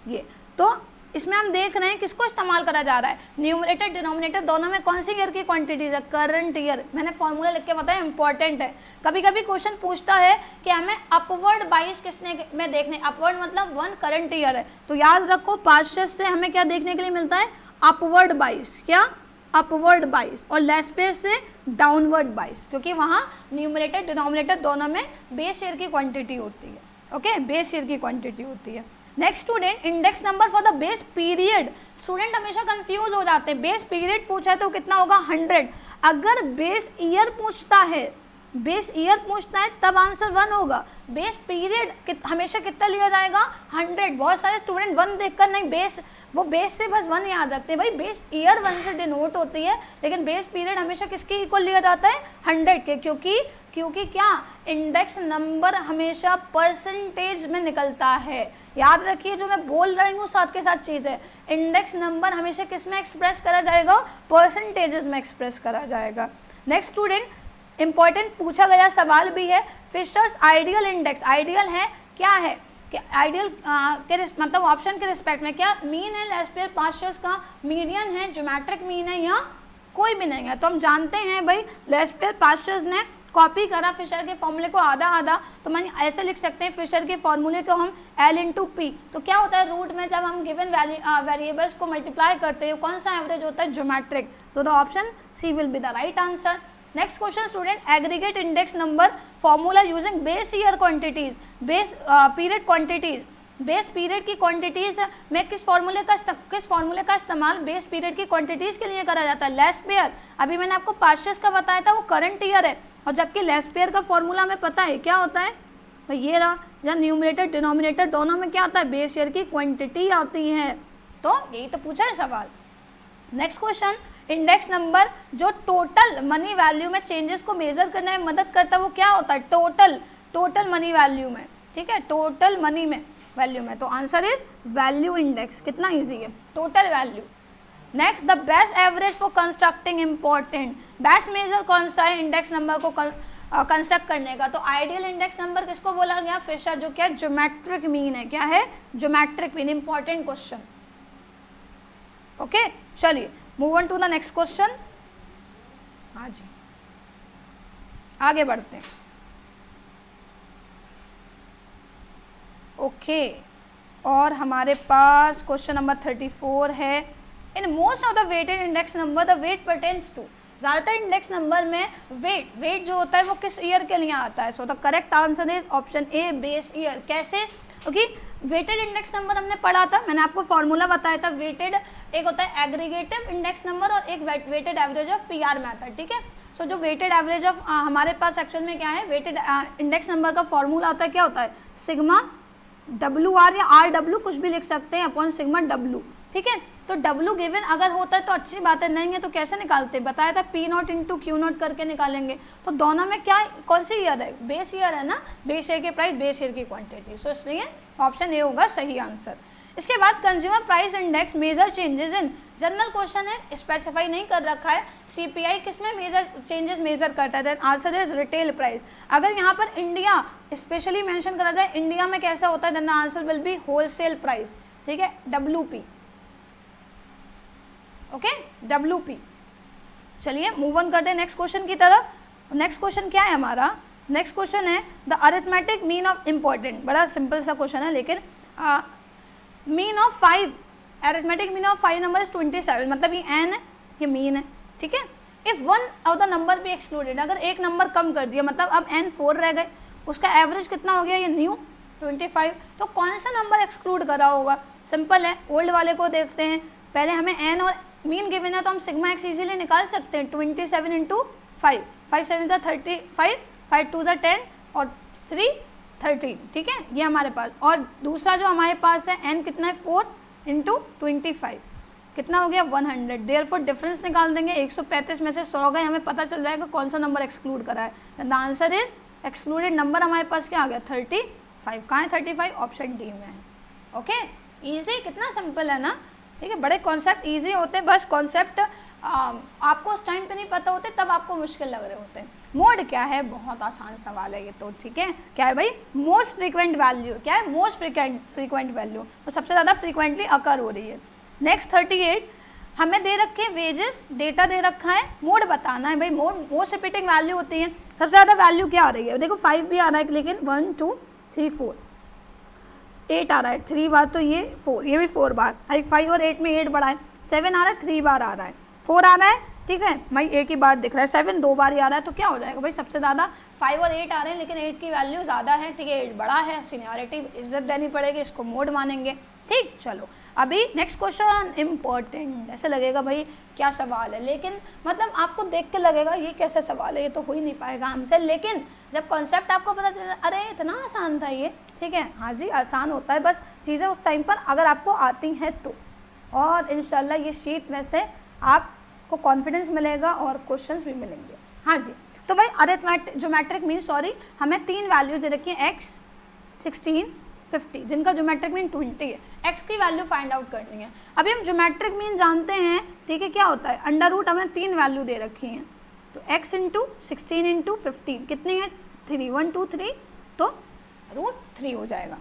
ये तो इसमें हम देख रहे हैं किसको इस्तेमाल करा जा रहा है? न्यूमरेटर डिनोमिनेटर दोनों में कौन सी ईयर की क्वांटिटीज है? Current year. मैंने फॉर्मूला लिख के बताया, इंपॉर्टेंट है। कभी कभी क्वेश्चन पूछता है कि हमें अपवर्ड बाइस किसने में देखने, अपवर्ड मतलब 1 करंट ईयर है, तो याद रखो पास्चर्स से हमें क्या देखने के लिए मिलता है? अपवर्ड बाइस। क्या? अपवर्ड बाइस। और लेस्पेयर से डाउनवर्ड बाइस, क्योंकि वहाँ न्यूमरेटर डिनोमिनेटर दोनों में बेस ईयर की क्वांटिटी होती है। ओके, बेस ईयर की क्वांटिटी होती है। Next student, index number for the base period. Student हमेशा कंफ्यूज हो जाते हैं। बेस पीरियड पूछा है तो कितना होगा? 100। अगर बेस ईयर पूछता है बेस ईयर पूछता है तब आंसर 1 होगा। बेस पीरियड हमेशा कितना लिया जाएगा 100। बहुत सारे स्टूडेंट 1 देखकर नहीं बेस, वो बेस से बस 1 याद रखते हैं। भाई बेस ईयर 1 से डिनोट होती है, लेकिन बेस पीरियड हमेशा किसके इक्वल लिया जाता है 100 के, क्योंकि क्या इंडेक्स नंबर हमेशा परसेंटेज में निकलता है। याद रखिए जो मैं बोल रही हूँ साथ के साथ चीज़ है, इंडेक्स नंबर हमेशा किस में एक्सप्रेस करा जाएगा, परसेंटेजेस में एक्सप्रेस करा जाएगा। नेक्स्ट स्टूडेंट, इंपॉर्टेंट पूछा गया सवाल भी है, फिशर्स आइडियल इंडेक्स आइडियल है क्या है कि आइडियल के मतलब ऑप्शन के रिस्पेक्ट में क्या मीन है, लेस्पियर पास्चर्स का मीडियन है, ज्योमेट्रिक मीन है, या कोई भी नहीं है। तो हम जानते हैं भाई लेस्पियर पास्चर्स ने कॉपी करा फिशर के फॉर्मूले को आधा आधा, तो मैं ऐसे लिख सकते हैं फिशर के फॉर्मूले को हम L/P। तो क्या होता है रूट में जब हम गिवन वेरिएबल्स को मल्टीप्लाई करते हैं कौन सा एवरेज होता है, geometric. So the option C will be the right answer. Next question student, aggregate index number formula using base year quantities, base period quantities. Base period की क्वांटिटीज में किस फॉर्मूले का इस्तेमाल बेस पीरियड की क्वांटिटीज के लिए करा जाता है, लेस्पियर। अभी मैंने आपको पास्चर्स का बताया था वो करंट ईयर है, और जबकि लेस्पियर का फॉर्मूला हमें पता है क्या होता है, तो ये रहा, जब न्यूमरेटर डिनोमिनेटर दोनों में क्या आता है, बेस ईयर की क्वांटिटी आती है। तो यही तो पूछा है सवाल। नेक्स्ट क्वेश्चन, इंडेक्स नंबर जो टोटल मनी वैल्यू में चेंजेस को मेजर करने में मदद करता है वो क्या होता है, टोटल मनी वैल्यू में, ठीक है, टोटल मनी में वैल्यू में। तो आंसर इज वैल्यू इंडेक्स। कितना इजी है, total value. Next, the best average for constructing important, best measure कौन सा है इंडेक्स नंबर को कंस्ट्रक्ट करने का, तो आइडियल इंडेक्स नंबर किसको बोला गया, फिशर, जो क्या ज्योमेट्रिक मीन है। क्या है, geometric mean. Important question. Okay, चलिए move on to the next question. हाँ जी, आगे बढ़ते हैं। ओके, और हमारे पास क्वेश्चन नंबर 34 है। In most of the weighted index number the weight pertains to, ज़्यादातर इंडेक्स नंबर में वेट जो होता है वो किस ईयर के लिए आता है। So the correct answer is option A, base year. कैसे, क्योंकि वेटेड इंडेक्स नंबर हमने पढ़ा था, मैंने आपको फॉर्मूला बताया था। वेटेड एक होता है एग्रीगेटिव इंडेक्स नंबर और एक weighted average of PR method, ठीक है। सो जो वेटेड एवरेज ऑफ हमारे पास एक्चुअल में क्या है, वेटेड इंडेक्स नंबर का फॉर्मूला होता है, क्या होता है, सिग्मा WR या RW कुछ भी लिख सकते हैं अपॉन सिग्मा W, ठीक है। तो W गिवन अगर होता है तो अच्छी बात है, नहीं है तो कैसे निकालते, बताया था P0 इंटू Q0 करके निकालेंगे। तो दोनों में क्या कौन सी ईयर है, बेस ईयर है ना, बेस ईयर के प्राइस, बेस ईयर की क्वांटिटी। सो इसलिए ऑप्शन ए होगा सही आंसर। इसके बाद consumer price index major changes in, general question है, स्पेसिफाई नहीं कर रखा है, CPI किसमें मेजर चेंजेस मेजर करता है, आंसर इज रिटेल प्राइस। अगर यहाँ पर इंडिया स्पेशली मेंशन करा जाए, इंडिया में कैसा होता है, then answer will be wholesale price, ठीक है, WP। Okay, WP। चलिए मूव ऑन करते हैं नेक्स्ट क्वेश्चन की तरफ। नेक्स्ट क्वेश्चन क्या है हमारा, नेक्स्ट क्वेश्चन है the arithmetic mean of important. बड़ा सिंपल सा क्वेश्चन है, लेकिन mean of 5, arithmetic mean of 5 number is 27, मतलब ये n है, ये मीन है, ठीक है। If one of the number भी एक्सक्लूडेड, अगर एक नंबर कम कर दिया, मतलब अब n 4 रह गए, उसका एवरेज कितना हो गया, ये न्यू 25। तो कौन सा नंबर एक्सक्लूड करा होगा, सिंपल है, ओल्ड वाले को देखते हैं। पहले हमें n और मीन गिवन है तो हम सिग्मा x इजीली निकाल सकते हैं, 27 इंटू 5, 5 7 35, 5 2 10 और 3 13, ठीक है, ये हमारे पास। और दूसरा जो हमारे पास है n कितना है, 4 इंटू 25, कितना हो गया 100। देयरफॉर डिफरेंस निकाल देंगे, 135 में से 100 गए, हमें पता चल जाएगा कौन सा नंबर एक्सक्लूड करा है। The answer is excluded number हमारे पास क्या आ गया, 35। कहाँ है 35, ऑप्शन डी में है। ओके, इजी, कितना सिंपल है ना, ठीक है। बड़े कॉन्सेप्ट इजी होते हैं, बस कॉन्सेप्ट आपको उस टाइम पे नहीं पता होते तब आपको मुश्किल लग रहे होते हैं। मोड क्या है, बहुत आसान सवाल है ये तो, ठीक है। क्या है भाई, मोस्ट फ्रीक्वेंट वैल्यू, क्या है, मोस्ट फ्रीक्वेंट वैल्यू, तो सबसे ज़्यादा फ्रीक्वेंटली अकर हो रही है। नेक्स्ट 38, हमें दे रखे वेजेस, डेटा दे रखा है, मोड बताना है भाई। मोस्ट रिपीटिंग वैल्यू होती है, सबसे ज़्यादा वैल्यू क्या आ रही है, देखो 5 भी आ रहा है, लेकिन 1 2 3 4 8 आ रहा है, 3 बार, तो ये 4, ये भी 4 बार, 5 और 8 में 8 बढ़ा है, 7 आ रहा है, 3 बार आ रहा है, 4 आ रहा है, ठीक है भाई, एक ही बार दिख रहा है, 7 2 बार ही आ रहा है, तो क्या हो जाएगा भाई, सबसे ज़्यादा 5 और 8 आ रहे हैं, लेकिन 8 की वैल्यू ज़्यादा है, ठीक है, 8 बड़ा है, सीनियरिटी इज्जत देनी पड़ेगी, इसको मोड मानेंगे, ठीक। चलो अभी नेक्स्ट क्वेश्चन इम्पोर्टेंट, ऐसे लगेगा भाई क्या सवाल है, लेकिन मतलब आपको देख के लगेगा ये कैसा सवाल है, ये तो हो ही नहीं पाएगा हमसे, लेकिन जब कॉन्सेप्ट आपको पता चले अरे इतना आसान था ये, ठीक है, हाँ जी आसान होता है, बस चीज़ें उस टाइम पर अगर आपको आती हैं तो, और इंशाल्लाह ये शीट में से आपको कॉन्फिडेंस मिलेगा और क्वेश्चंस भी मिलेंगे। हाँ जी, तो भाई अरिथमेटिक ज्योमेट्रिक मीन सॉरी हमें 3 वैल्यूज दे रखी हैं x, 16, 50, जिनका ज्योमेट्रिक मीन 20 है, x की वैल्यू फाइंड आउट करनी है। अभी हम ज्योमेट्रिक मीन जानते हैं, ठीक है, क्या होता है, अंडर रूट हमें 3 वैल्यू दे रखी हैं, तो x इंटू 16 इंटू 15 कितनी है 3, 1 2 3, तो √3 हो जाएगा।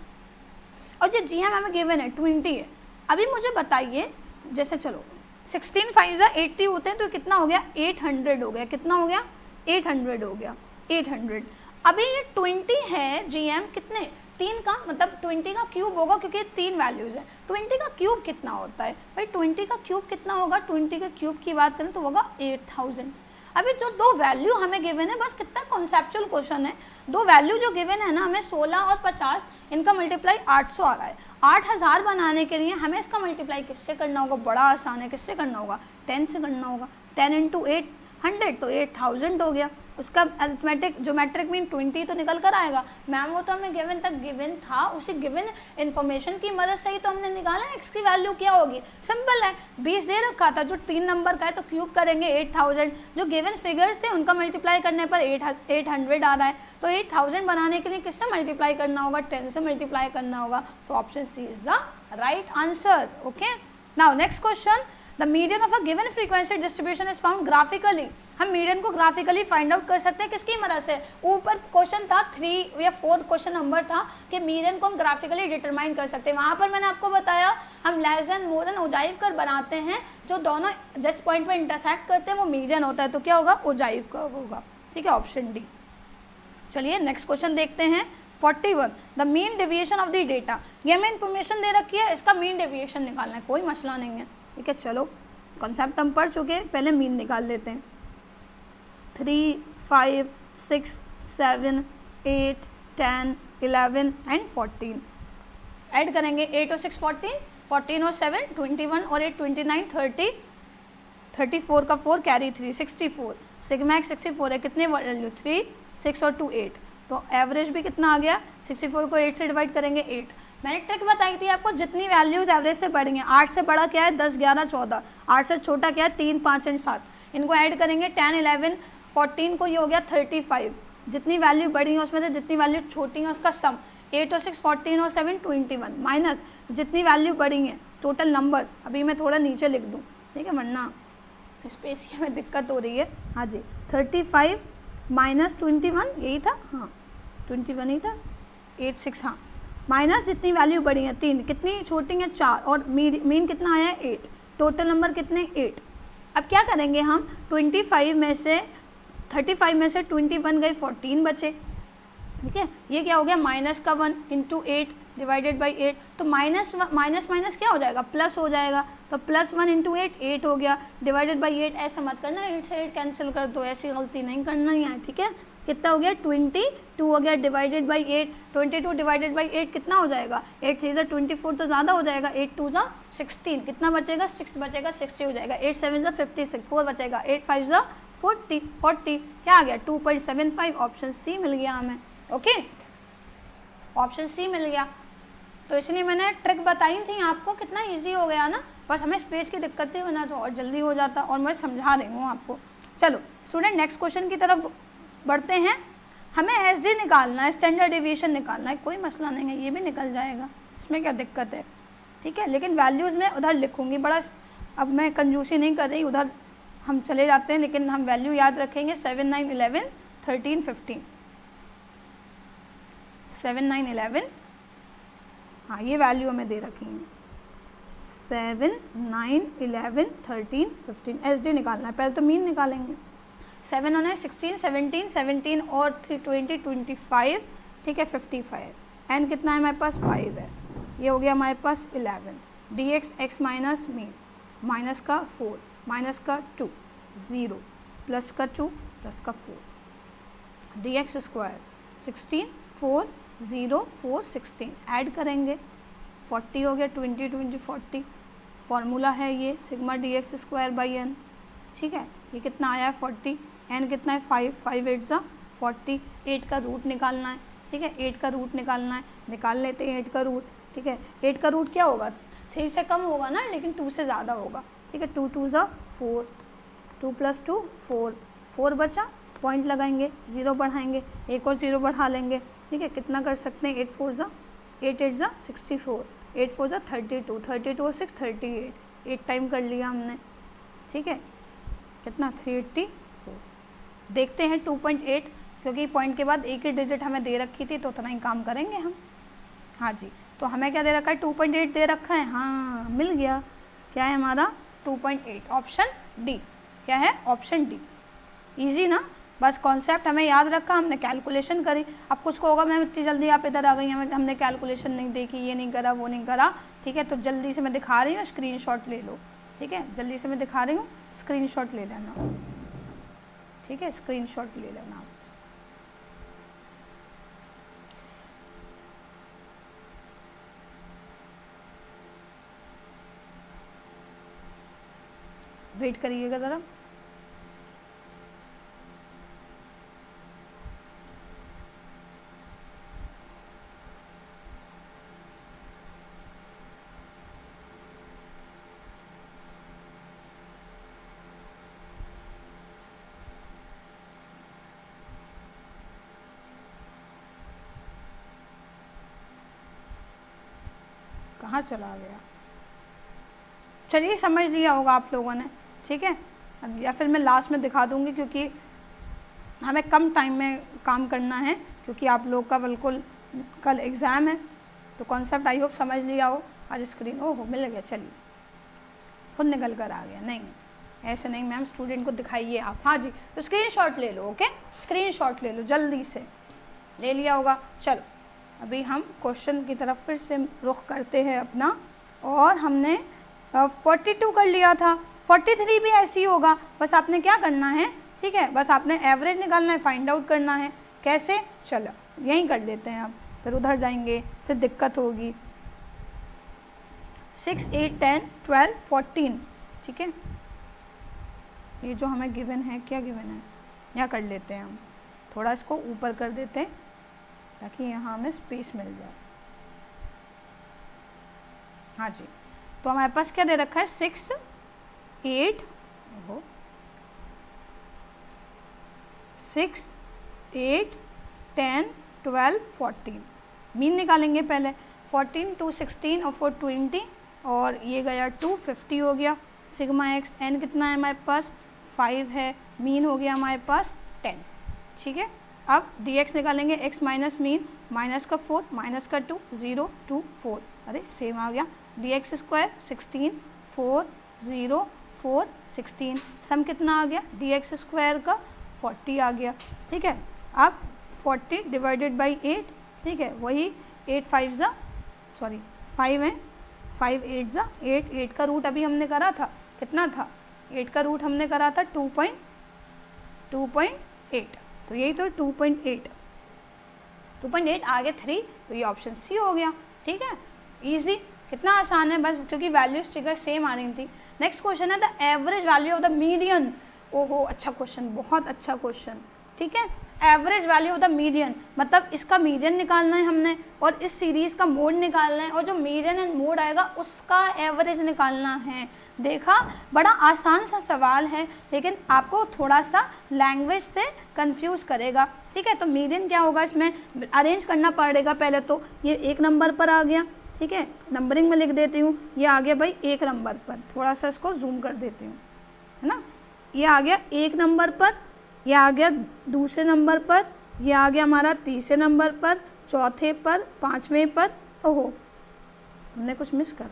और जो GM हमें गिवन है 20 है। अभी मुझे बताइए, जैसे चलो 16 5 80 होते हैं, तो कितना हो गया 800 हो गया, कितना हो गया 800 हो गया, 800। अभी ये 20 है GM कितने 3 का, मतलब 20 का क्यूब होगा क्योंकि 3 वैल्यूज है, 20 का क्यूब कितना होता है भाई, 20 का क्यूब कितना होगा, 20 के क्यूब की बात करें तो होगा 8000। अभी जो 2 वैल्यू हमें गिवन है, बस कितना कॉन्सेप्चुअल क्वेश्चन है, 2 वैल्यू जो गिवन है ना हमें 16 और 50, इनका मल्टीप्लाई 800 आ रहा है। 8000 बनाने के लिए हमें इसका मल्टीप्लाई किससे करना होगा, बड़ा आसान है, किससे करना होगा 10 से करना होगा, 10 इंटू 800 तो 8000 हो गया। उसका अरिथमेटिक ज्योमेट्रिक मीन 20 तो निकल कर आएगा। मैम वो तो हमें गिवन तक गिवन था, उसी गिवन इन्फॉर्मेशन की मदद से ही तो हमने निकाला एक्स की वैल्यू क्या होगी, सिंपल है, 20 दे रखा था जो 3 नंबर का है तो क्यूब करेंगे 8000, जो गिवन फिगर्स थे उनका मल्टीप्लाई करने पर 800 आ रहा है, तो 8000 बनाने के लिए किससे मल्टीप्लाई करना होगा, 10 से मल्टीप्लाई करना होगा। So option C is the right answer. Okay, now next question, the median of a given frequency distribution is found graphically. हम मीडियन को ग्राफिकली फाइंड आउट कर सकते हैं, किसकी मदद से, ऊपर क्वेश्चन था 3 या 4 क्वेश्चन नंबर था कि मीडियन को हम ग्राफिकली डिटरमाइन कर सकते हैं। वहाँ पर मैंने आपको बताया हम less than more than ogive curve बनाते हैं, जो दोनों जस्ट पॉइंट पर इंटरसेक्ट करते हैं वो मीडियन होता है, तो क्या होगा ओजाइव कर्व होगा। ठीक है, ऑप्शन डी। चलिए नेक्स्ट क्वेश्चन देखते हैं 41, the mean deviation of the data. ये हमें इन्फॉर्मेशन दे रखी है, इसका मीन डेविएशन निकालना है, कोई मसला नहीं है। ठीक है, चलो कॉन्सेप्ट हम पढ़ चुके हैं, पहले मीन निकाल लेते हैं। 3, 5, 6, 7, 8, 10, 11 एंड 14 ऐड करेंगे, 8 और 6 14, 14 और 7 21 और 8 29 30, 34 का 4 कैरी 3 64, सिग्मा एक्स 64 है, कितने वैल्यू 3, 6 और 2 8, तो एवरेज भी कितना आ गया, 64 को 8 से डिवाइड करेंगे 8। मैंने ट्रिक बताई थी आपको, जितनी वैल्यूज एवरेज से बढ़ी हैं, 8 से बड़ा क्या है 10 11 14, 8 से छोटा क्या है 3 5 एंड 7, इनको ऐड करेंगे 10 11 14 को ये हो गया 35, जितनी वैल्यू बड़ी है उसमें से जितनी वैल्यू छोटी है उसका सम, 8 और 6 14 और 7 21 माइनस जितनी वैल्यू बड़ी है टोटल नंबर। अभी मैं थोड़ा नीचे लिख दूँ, ठीक है, वरना स्पेस की हमें दिक्कत हो रही है। हाँ जी, 35 माइनस 21 यही था, हाँ 21 ही था, 8 6, हाँ माइनस जितनी वैल्यू बड़ी है 3, कितनी छोटी है 4, और मीन कितना आया है 8, टोटल नंबर कितने 8। अब क्या करेंगे हम, 35 में से 35 में से 21 गए 14 बचे, ठीक है, ये क्या हो गया माइनस का 1 इंटू 8 डिवाइडेड बाई 8, तो माइनस माइनस क्या हो जाएगा प्लस हो जाएगा, तो प्लस 1 इंटू 8 हो गया डिवाइडेड बाई 8। ऐसा मत करना 8 से 8 कैंसिल कर दो, ऐसी गलती नहीं करना ही है। ठीक है, कितना हो गया 22 हो गया डिवाइडेड बाई 8, 22 डिवाइडेड बाई 8 कितना हो जाएगा, 8 3 24 तो ज़्यादा हो जाएगा, 8 2 16, कितना बचेगा 6 बचेगा, 60 हो जाएगा, 8 7 56, 4 बचेगा, 8 5 40 क्या आ गया 2.75, ऑप्शन सी मिल गया हमें। ओके, ऑप्शन सी मिल गया। तो इसलिए मैंने ट्रिक बताई थी आपको, कितना इजी हो गया ना, बस हमें स्पेस की दिक्कत थी, वरना तो और जल्दी हो जाता, और मैं समझा रही हूँ आपको। चलो स्टूडेंट नेक्स्ट क्वेश्चन की तरफ बढ़ते हैं। हमें एसडी निकालना है, स्टैंडर्ड डेविएशन निकालना है, कोई मसला नहीं है, ये भी निकल जाएगा, इसमें क्या दिक्कत है। ठीक है, लेकिन वैल्यूज़ में उधर लिखूँगी, बड़ा अब मैं कंजूसी नहीं कर रही, उधर हम चले जाते हैं, लेकिन हम वैल्यू याद रखेंगे 7 9 11 13 15, 7 9 11, हाँ ये वैल्यू हमें दे रखी है 7 9 11 13 15। एसडी निकालना है, पहले तो मीन निकालेंगे। 7 होना है 16 17 17 और 3 20 25, ठीक है 55, एन कितना है हमारे पास 5 है, ये हो गया हमारे पास 11, D x minus mean, minus का 4 माइनस का 2 0 प्लस का 2 प्लस का 4, डी एक्स स्क्वायर 16 4 0 4 16 ऐड करेंगे 40 हो गया, 20 20 40, फॉर्मूला है ये sigma dx square by n, ठीक है। ये कितना आया है 40, एन कितना है 5, 5 8 ज़ा 40, 8 का रूट निकालना है, ठीक है, 8 का रूट निकालना है, निकाल लेते हैं 8 का रूट, ठीक है। 8 का रूट क्या होगा, 3 से कम होगा ना, लेकिन 2 से ज़्यादा होगा, ठीक है। 2 2 ज़ा 4, 2 + 2 4, 4 बचा, पॉइंट लगाएंगे, 0 बढ़ाएंगे, एक और 0 बढ़ा लेंगे, ठीक है। कितना कर सकते हैं, 8 4 ज़ा 8 8 ज़ा 64, 8 4 ज़ा 32, 32 और 6 38, 8 टाइम कर लिया हमने, ठीक है। कितना 384। देखते हैं 2.8, क्योंकि पॉइंट के बाद एक ही डिजिट हमें दे रखी थी तो उतना ही काम करेंगे हम। हाँ जी, तो हमें क्या दे रखा है, 2.8 दे रखा है, हाँ मिल गया। क्या है हमारा 2.8, ऑप्शन डी। क्या है, ऑप्शन डी। इजी ना, बस कॉन्सेप्ट हमें याद रखा, हमने कैलकुलेशन करी। अब कुछ को होगा मैम इतनी जल्दी आप इधर आ गई, हमने कैलकुलेशन नहीं देखी, ये नहीं करा, वो नहीं करा, ठीक है। तो जल्दी से मैं दिखा रही हूँ, स्क्रीनशॉट ले लो, ठीक है। जल्दी से मैं दिखा रही हूँ, स्क्रीनशॉट ले लेना, ठीक है, स्क्रीनशॉट ले लेना। वेट करिएगा ज़रा। कहाँ चला गया, चलिए समझ लिया होगा आप लोगों ने, ठीक है। अब या फिर मैं लास्ट में दिखा दूंगी, क्योंकि हमें कम टाइम में काम करना है, क्योंकि आप लोग का बिल्कुल कल एग्ज़ाम है। तो कॉन्सेप्ट आई होप समझ लिया हो। आज स्क्रीन ओहो मिल गया, चलिए खुद निकल कर आ गया। नहीं ऐसे नहीं मैम, स्टूडेंट को दिखाइए आप। हाँ जी, तो स्क्रीनशॉट ले लो, ओके, स्क्रीनशॉट ले लो, जल्दी से ले लिया होगा। चलो अभी हम क्वेश्चन की तरफ फिर से रुख करते हैं अपना, और हमने 42 कर लिया था, 43 भी ऐसे ही होगा। बस आपने क्या करना है, ठीक है, बस आपने एवरेज निकालना है, फाइंड आउट करना है। कैसे, चलो यहीं कर लेते हैं, आप फिर उधर जाएंगे फिर दिक्कत होगी। 6 8 10 12 14, ठीक है। ये जो हमें गिवन है, क्या गिवन है, यहाँ कर लेते हैं हम, थोड़ा इसको ऊपर कर देते हैं ताकि यहाँ हमें स्पेस मिल जाए। हाँ जी, तो हमारे पास क्या दे रखा है, 6 8 6 8 10 12 14। मीन निकालेंगे पहले, 14 2 16 और 4 20, और ये गया 250 हो गया। सिग्मा एक्स एन कितना है हमारे पास, 5 है, मीन हो गया हमारे पास 10, ठीक है। अब डी एक्स निकालेंगे, एक्स माइनस मीन, माइनस का 4 माइनस का 2 0 2 4, अरे सेम आ गया। डी एक्स स्क्वायर 16 4 0 4 16, सम कितना आ गया डी एक्स स्क्वायर का 40 आ गया, ठीक है। अब 40 डिवाइडेड बाई 8, ठीक है, वही 8 5 ज़ा सॉरी 5 है, 5 8 ज़ा 8, 8 का रूट अभी हमने करा था, कितना था, 8 का रूट हमने करा था 2.8, तो यही तो 2.8 आगे 3, तो ये ऑप्शन सी हो गया, ठीक है। इजी, कितना आसान है, बस क्योंकि वैल्यूज फिगर सेम आ रही थी। नेक्स्ट क्वेश्चन है the average value of the median. ओहो अच्छा क्वेश्चन, बहुत अच्छा क्वेश्चन, ठीक है। Average value of the median मतलब इसका मीडियन निकालना है हमने, और इस सीरीज़ का मोड निकालना है, और जो मीडियन एंड मोड आएगा उसका एवरेज निकालना है। देखा, बड़ा आसान सा सवाल है, लेकिन आपको थोड़ा सा लैंग्वेज से कंफ्यूज करेगा, ठीक है। तो मीडियन क्या होगा, इसमें अरेंज करना पड़ेगा। पहले तो ये 1 नंबर पर आ गया, ठीक है, नंबरिंग में लिख देती हूँ, ये आ गया भाई 1 नंबर पर, थोड़ा सा इसको जूम कर देती हूँ, है ना। ये आ गया 1 नंबर पर, ये आ गया 2 नंबर पर, ये आ गया हमारा 3 नंबर पर, 4 पर, 5वें पर, ओहो हमने कुछ मिस करा,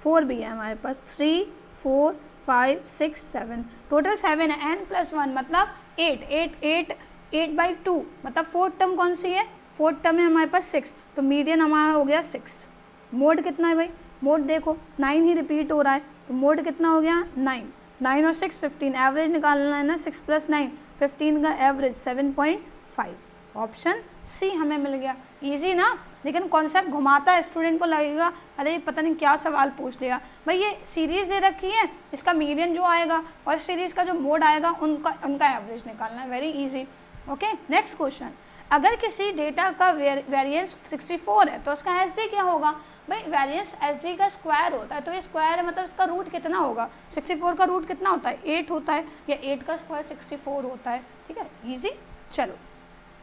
4 भी है हमारे पास, 3 4 5 6 7, टोटल 7 है। n+1 मतलब 8/2 मतलब 4th टर्म कौन सी है, 4th टर्म है हमारे पास 6, तो मीडियन हमारा हो गया 6। मोड कितना है भाई, मोड देखो 9 ही रिपीट हो रहा है, तो मोड कितना हो गया 9, 9 और 6 15, एवरेज निकालना है ना, 6 + 9 15 का एवरेज 7.5, ऑप्शन सी हमें मिल गया। इजी ना, लेकिन कॉन्सेप्ट घुमाता है, स्टूडेंट को लगेगा अरे ये पता नहीं क्या सवाल पूछ लिया। भाई ये सीरीज़ दे रखी है, इसका मीडियन जो आएगा और सीरीज़ का जो मोड आएगा उनका एवरेज निकालना है, very easy. Okay, next question, अगर किसी डेटा का वेरिएंस 64 है तो उसका एसडी क्या होगा? भाई वेरिएंस एसडी का स्क्वायर होता है, तो ये स्क्वायर है मतलब इसका रूट कितना होगा? 64 का रूट कितना होता है? 8 होता है, या 8 का स्क्वायर 64 होता है। ठीक है, इजी। चलो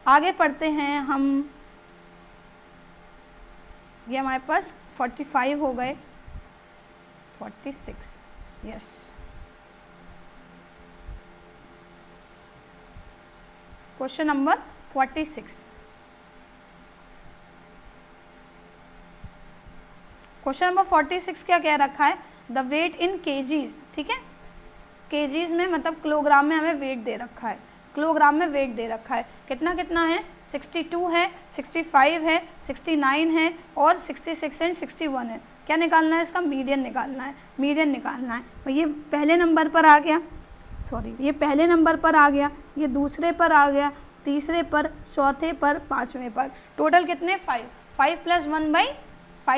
आगे पढ़ते हैं हम। ये हमारे पास 45 हो गए, 46, yes. Question number 46, question number 46 क्या कह रखा है? The weight in kgs. ठीक है, केजीज में मतलब किलोग्राम में हमें वेट दे रखा है, किलोग्राम में वेट दे रखा है। कितना कितना है? 62 है, 65 है, 69 है और 66 एंड 61 है। क्या निकालना है? इसका मीडियन निकालना है, मीडियन निकालना है। तो ये पहले नंबर पर आ गया, सॉरी ये पहले नंबर पर आ गया, ये दूसरे पर आ गया, तीसरे पर, चौथे पर, पाँचवें पर। टोटल कितने? 5। 5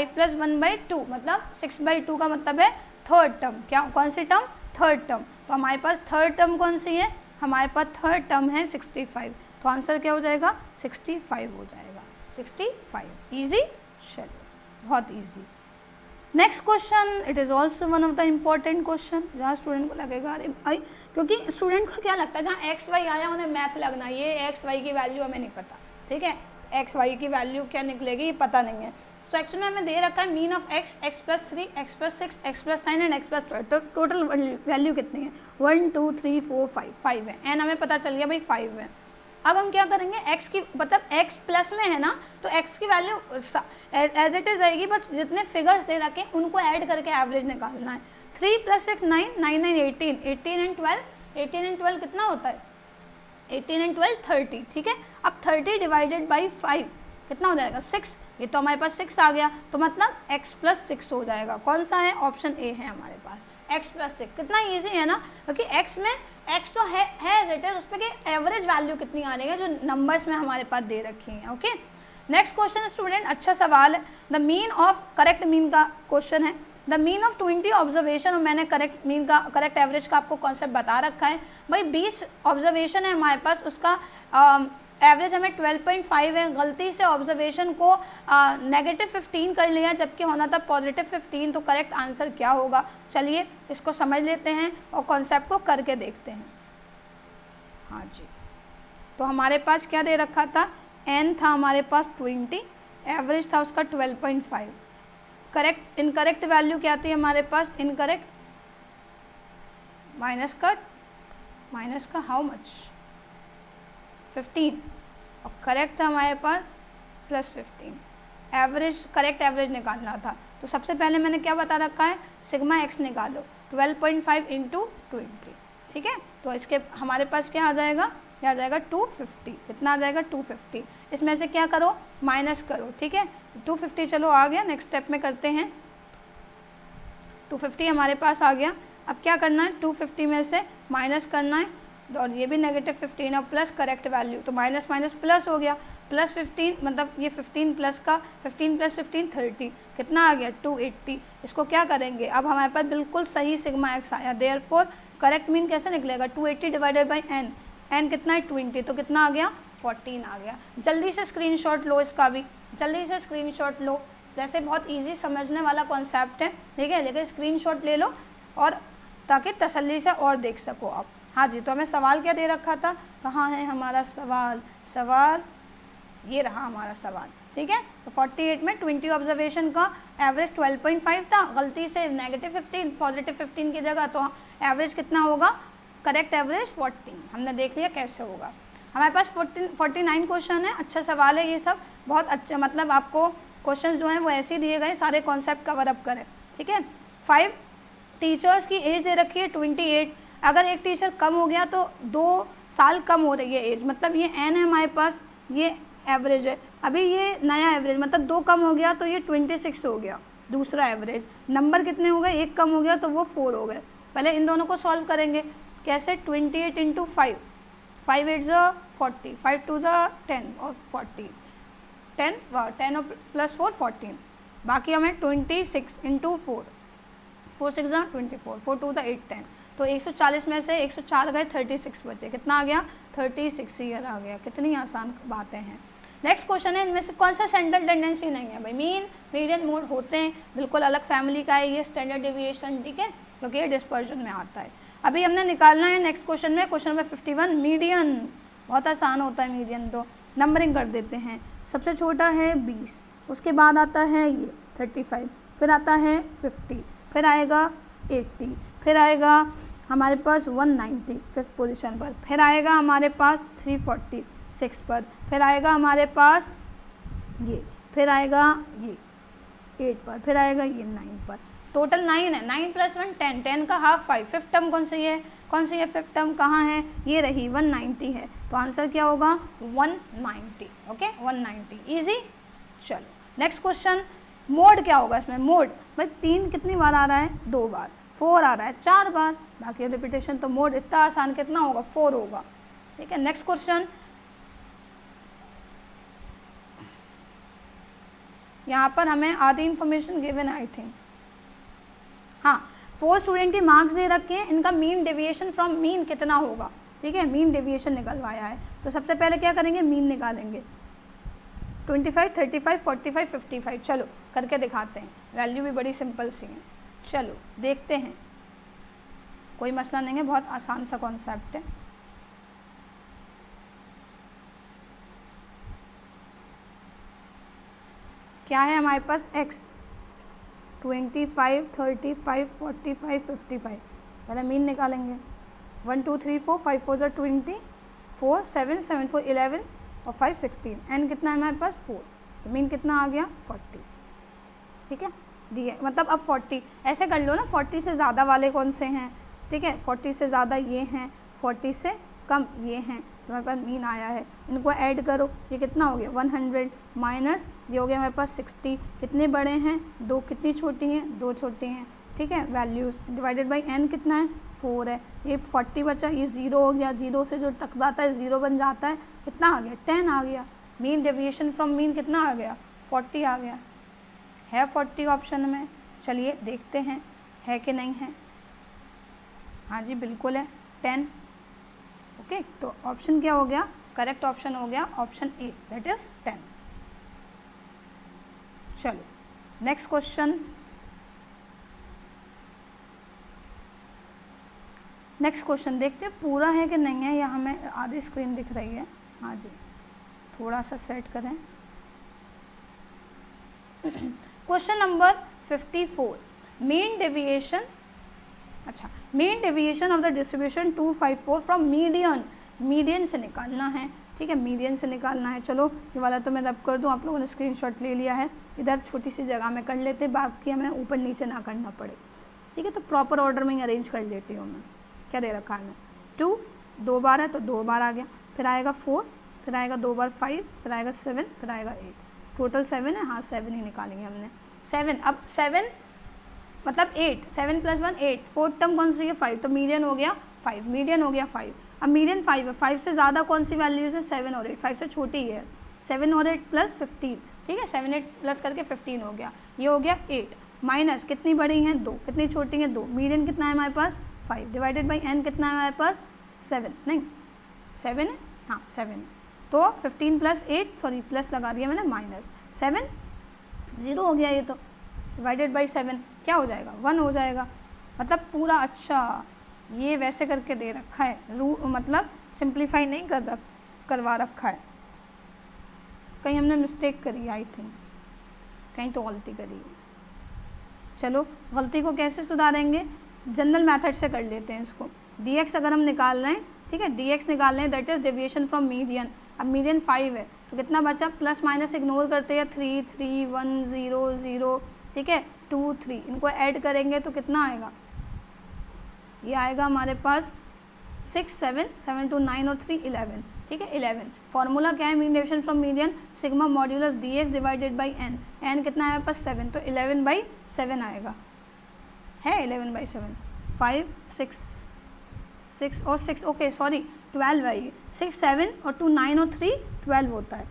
+ 1/2 मतलब 6/2 का मतलब है थर्ड टर्म। क्या, कौन सी टर्म? Third term. तो हमारे पास थर्ड टर्म कौन सी है? हमारे पास थर्ड टर्म है 65। तो आंसर क्या हो जाएगा? 65 हो जाएगा, 65। इजी, चलो बहुत easy. Next question, it is also one of the important question, जहाँ स्टूडेंट को लगेगा अरे भाई, क्योंकि स्टूडेंट को क्या लगता है जहाँ एक्स वाई आया उन्हें मैथ लगना, ये एक्स वाई की वैल्यू हमें नहीं पता। ठीक है, एक्स वाई की वैल्यू क्या निकलेगी ये पता नहीं है। तो एक्चुअली हमें दे रखा है mean of x, x+3, x+6, x+9 and x+12। तो टोटल वैल्यू कितनी है? 1 2 3 4 5, 5 है। एन हमें पता चल गया भाई 5 है। अब हम क्या करेंगे? x की मतलब x प्लस में है ना, तो x की वैल्यू एज इट इज़ रहेगी, बट जितने फिगर्स दे रखे उनको ऐड करके एवरेज निकालना है। 3 + 6 9, 9 9 18, 18 एंड 12, 18 एंड 12 कितना होता है? 18 एंड 12 30। ठीक है, अब 30 डिवाइडेड बाई 5 कितना हो जाएगा? 6। ये तो हमारे पास 6 आ गया, तो मतलब x+6 हो जाएगा। कौन सा है? ऑप्शन ए है हमारे पास, x+6। कितना ईजी है ना, क्योंकि x में x तो है एज इट इज, उस पर की एवरेज वैल्यू कितनी आ रही है जो नंबर्स में हमारे पास दे रखी है। ओके, नेक्स्ट क्वेश्चन स्टूडेंट, अच्छा सवाल है। The mean of, correct mean का क्वेश्चन है। द मीन ऑफ 20 ऑब्जर्वेशन, और मैंने करेक्ट मीन का, करेक्ट एवरेज का आपको कॉन्सेप्ट बता रखा है। भाई 20 ऑब्जर्वेशन है हमारे पास, उसका एवरेज हमें 12.5 है। गलती से ऑब्जर्वेशन को -15 कर लिया, जबकि होना था +15। तो करेक्ट आंसर क्या होगा? चलिए इसको समझ लेते हैं और कॉन्सेप्ट को करके देखते हैं। हाँ जी, तो हमारे पास क्या दे रखा था? n था हमारे पास 20, एवरेज था उसका 12.5। करेक्ट, इनकरेक्ट वैल्यू क्या थी हमारे पास? इनकरेक्ट माइनस का हाउ मच? 15, और करेक्ट था हमारे पास +15। एवरेज, करेक्ट एवरेज निकालना था। तो सबसे पहले मैंने क्या बता रखा है? सिग्मा एक्स निकालो, 12.5 × 20। ठीक है, तो इसके हमारे पास क्या आ जाएगा? क्या आ जाएगा? 250। कितना आ जाएगा? 250। इसमें से क्या करो? माइनस करो। ठीक है, 250 चलो आ गया। नेक्स्ट स्टेप में करते हैं। 250 हमारे पास आ गया। अब क्या करना है? 250 में से माइनस करना है, और ये भी -15 और प्लस करेक्ट वैल्यू, तो माइनस माइनस प्लस हो गया। +15 मतलब ये 15 प्लस का 15 + 15 30। कितना आ गया? 280। इसको क्या करेंगे? अब हमारे पास बिल्कुल सही सिग्मा एक्स आया। देयरफॉर करेक्ट मीन कैसे निकलेगा? 280 डिवाइडेड बाई n। n कितना है? 20। तो कितना आ गया? 14 आ गया। जल्दी से स्क्रीनशॉट लो, इसका भी जल्दी से स्क्रीनशॉट लो। वैसे बहुत ईजी समझने वाला कॉन्सेप्ट है, ठीक है, लेकिन स्क्रीनशॉट ले लो और ताकि तसल्ली से और देख सको आप। हाँ जी, तो हमें सवाल क्या दे रखा था? कहाँ है हमारा सवाल? सवाल ये रहा हमारा सवाल। ठीक है, तो 48 में 20 ऑब्जर्वेशन का एवरेज 12.5 था। गलती से -15 +15 की जगह, तो एवरेज कितना होगा? Correct average 14। हमने देख लिया कैसे होगा। हमारे पास 49 क्वेश्चन है। अच्छा सवाल है ये सब, बहुत अच्छा, मतलब आपको क्वेश्चन जो हैं वो ऐसे दिए गए, सारे कॉन्सेप्ट कवर अप करें। ठीक है, 5 टीचर्स की एज दे रखी है 28। अगर एक टीचर कम हो गया तो 2 साल कम हो रही है एज, मतलब ये n है हमारे पास, ये एवरेज है। अभी ये नया एवरेज, मतलब 2 कम हो गया तो ये 26 हो गया दूसरा एवरेज। नंबर कितने हो गए? 1 कम हो गया तो वो 4 हो गए। पहले इन दोनों को सॉल्व करेंगे। कैसे? 28 × 5, 5 8 = 40, 5 2 = 10 और 40। 10 और प्लस 4 14, बाकी हमें 26 इंटू 4, 4 6 24, 4 2 8 10, तो 140 में से 104 गए, 36 बचे, कितना आ गया 36 ईयर आ गया। कितनी आसान बातें हैं। नेक्स्ट क्वेश्चन है, इनमें से कौन सा सेंट्रल टेंडेंसी नहीं है भाई? मीन, मीडियन, मोड होते हैं, बिल्कुल अलग फैमिली का है ये स्टैंडर्ड डेविएशन, ठीक है, क्योंकि ये डिस्पर्जन में आता है। अभी हमने निकालना है नेक्स्ट क्वेश्चन में, क्वेश्चन नंबर 51 मीडियन, बहुत आसान होता है मीडियन, तो नंबरिंग कर देते हैं। सबसे छोटा है 20, उसके बाद आता है ये 35, फिर आता है 50, फिर आएगा 80, फिर आएगा हमारे पास 190 फिफ्थ पोजीशन पर, फिर आएगा हमारे पास 346 पर, फिर आएगा हमारे पास ये, फिर आएगा ये 8 पर, फिर आएगा ये 9 पर। टोटल 9 है, 9 + 1 10, 10 का हाफ 5। फिफ्थ टर्म कौन सी है? फिफ्थ टर्म कहाँ है? ये रही 190 है, तो आंसर क्या होगा 190। Okay 190, easy. चलो नेक्स्ट क्वेश्चन, मोड क्या होगा इसमें? मोड भाई 3 कितनी बार आ रहा है? 2 बार, 4 आ रहा है 4 बार, बाकी रिपीटेशन, तो मोड इतना आसान कितना होगा? 4 होगा। ठीक है नेक्स्ट क्वेश्चन, यहाँ पर हमें आधी इंफॉर्मेशन गिवन आई थिंक, हाँ 4 स्टूडेंट के मार्क्स दे रखे हैं, इनका मीन डेविएशन फ्रॉम मीन कितना होगा? ठीक है, मीन डेविएशन निकलवाया है, तो सबसे पहले क्या करेंगे? मीन निकालेंगे। 25, 35, 45, 55, चलो करके दिखाते हैं, वैल्यू भी बड़ी सिंपल सी है। चलो देखते हैं, कोई मसला नहीं है, बहुत आसान सा कॉन्सेप्ट है। क्या है हमारे पास? x 25, 35, 45, 55, पहले मीन निकालेंगे। 1 2 3 4, 5 4 ज़ा 20, 4 7 7 4 11 और 5 16, n कितना है हमारे पास? 4, तो मीन कितना आ गया? 40। ठीक है, दिए मतलब अब 40 ऐसे कर लो ना, 40 से ज़्यादा वाले कौन से हैं? ठीक है, 40 से ज़्यादा ये हैं, 40 से कम ये हैं, तो हमारे पास मीन आया है। इनको ऐड करो, ये कितना हो गया? 100 माइनस ये हो गया हमारे पास 60, कितने बड़े हैं? 2, कितनी छोटी हैं? 2 छोटी हैं। ठीक है, वैल्यूज़ डिवाइडेड बाई n कितना है? 4 है, ये 40 बचा, ये 0 हो गया, 0 से जो टकराता है 0 बन जाता है, कितना आ गया? 10 आ गया। मीन डेविएशन फ्रॉम मीन कितना आ गया? 40 आ गया है, 40 ऑप्शन में। चलिए देखते हैं है कि नहीं है। हाँ जी बिल्कुल है, 10। ओके, तो ऑप्शन क्या हो गया? करेक्ट ऑप्शन हो गया ऑप्शन ए, दैट इज 10। चलो नेक्स्ट क्वेश्चन, देखते हैं पूरा है कि नहीं है, या हमें आधी स्क्रीन दिख रही है। हाँ जी, थोड़ा सा सेट करें। क्वेश्चन नंबर 54, मीन डेविएशन, अच्छा mean deviation of the distribution 254 from median, median से निकालना है। ठीक है, मीडियन से निकालना है। चलो ये वाला तो मैं रब कर दूँ, आप लोगों ने स्क्रीनशॉट ले लिया है, इधर छोटी सी जगह में कर लेते हैं, बाकी हमें ऊपर नीचे ना करना पड़े। ठीक है, तो प्रॉपर ऑर्डर में ही अरेंज कर लेती हूँ मैं। क्या दे रखा है मैं? 2 2 बार है तो 2 बार आ गया, फिर आएगा 4, फिर आएगा 2 बार 5, फिर आएगा 7, फिर आएगा 8, टोटल 7 है। हाँ 7 ही निकालेंगे हमने, 7। अब 7 मतलब 8, 7 + 1 8, फोर्थ टर्म कौन सी है? 5, तो मीडियन हो गया 5, मीडियन हो गया 5। अब मीडियन 5 है, 5 से ज़्यादा कौन सी वैल्यूज है? 7 और 8, 5 से छोटी है, 7 और 8 + 15। ठीक है, 7 8 प्लस करके 15 हो गया, ये हो गया 8 माइनस कितनी बड़ी हैं? 2, कितनी छोटी हैं? 2। मीडियन कितना है हमारे पास? 5 डिवाइडेड बाई n कितना है हमारे पास? 7, नहीं 7 है, हाँ 7 है, तो 15 + 8, सॉरी प्लस लगा दिया मैंने, -7, 0 हो गया ये तो, डिवाइडेड बाई 7 क्या हो जाएगा? 1 हो जाएगा। मतलब पूरा, अच्छा ये वैसे करके दे रखा है, मतलब सिंप्लीफाई नहीं करवा रखा है, कहीं हमने मिस्टेक करी आई थिंक, कहीं तो गलती करी है। चलो गलती को कैसे सुधारेंगे? जनरल मेथड से कर लेते हैं इसको। dx अगर हम निकाल रहे हैं, ठीक है, dx निकाल रहे हैं, that is deviation from median. अब मीडियन 5 है तो कितना बचा? प्लस माइनस इग्नोर करते हैं, 3 3 1 0 0, ठीक है, 2 3, इनको ऐड करेंगे तो कितना आएगा? ये आएगा हमारे पास 6 7 7 2 9 और 3 11, ठीक है 11। फॉर्मूला क्या है mean deviation from median? Sigma modulus dx divided by n, n कितना है हमारे पास? 7, तो 11/7 आएगा, है 11/7। 5 6 6 और 6, ओके सॉरी 12 है, ये 6 7 और 2 9 और 3 12 होता है।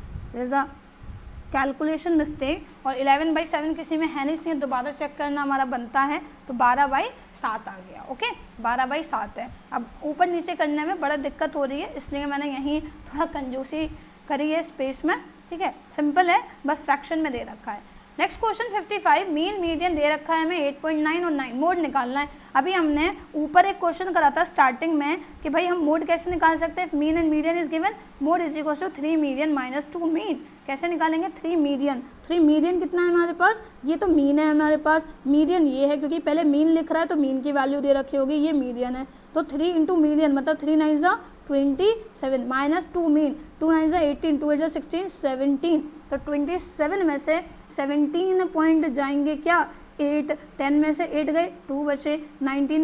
कैलकुलेशन मिस्टेक, और 11/7 किसी में है नहीं, इसलिए दोबारा चेक करना हमारा बनता है, तो 12/7 आ गया। ओके, 12/7 है। अब ऊपर नीचे करने में बड़ा दिक्कत हो रही है, इसलिए मैंने यहीं थोड़ा कंजूसी करी है स्पेस में, ठीक है। सिंपल है, बस फ्रैक्शन में दे रखा है। नेक्स्ट क्वेश्चन 55, मीन मीडियन दे रखा है हमें 8.9 और 9, मोड निकालना है। अभी हमने ऊपर एक क्वेश्चन करा था स्टार्टिंग में कि भाई हम मोड कैसे निकाल सकते हैं, mean and median is given, mode is equal to 3 median minus 2 mean. कैसे निकालेंगे, 3 मीडियन, 3 मीडियन कितना है हमारे पास, ये तो मीन है हमारे पास, मीडियन ये है क्योंकि पहले मीन लिख रहा है तो मीन की वैल्यू दे रखी होगी, ये मीडियन है, तो 3 इंटू मीडियन मतलब 3 9 ज़ा 27 माइनस 2 मीन, 2 9 ज़ा 18, 2 8 ज़ा 16, 17, तो 27 में से 17 पॉइंट जाएंगे क्या, 8, 10 में से 8 गए, 2 बचे, 19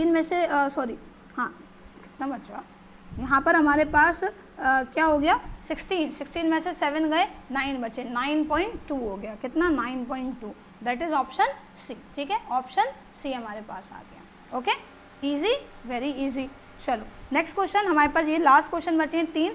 में से सॉरी हाँ कितना बचा यहाँ पर हमारे पास क्या हो गया 16 में से 7 गए, 9 बचे, 9.2 हो गया, कितना 9.2, दैट इज ऑप्शन सी। ठीक है, ऑप्शन सी हमारे पास आ गया। Okay, easy, very easy. चलो नेक्स्ट क्वेश्चन हमारे पास, ये लास्ट क्वेश्चन बचे हैं 3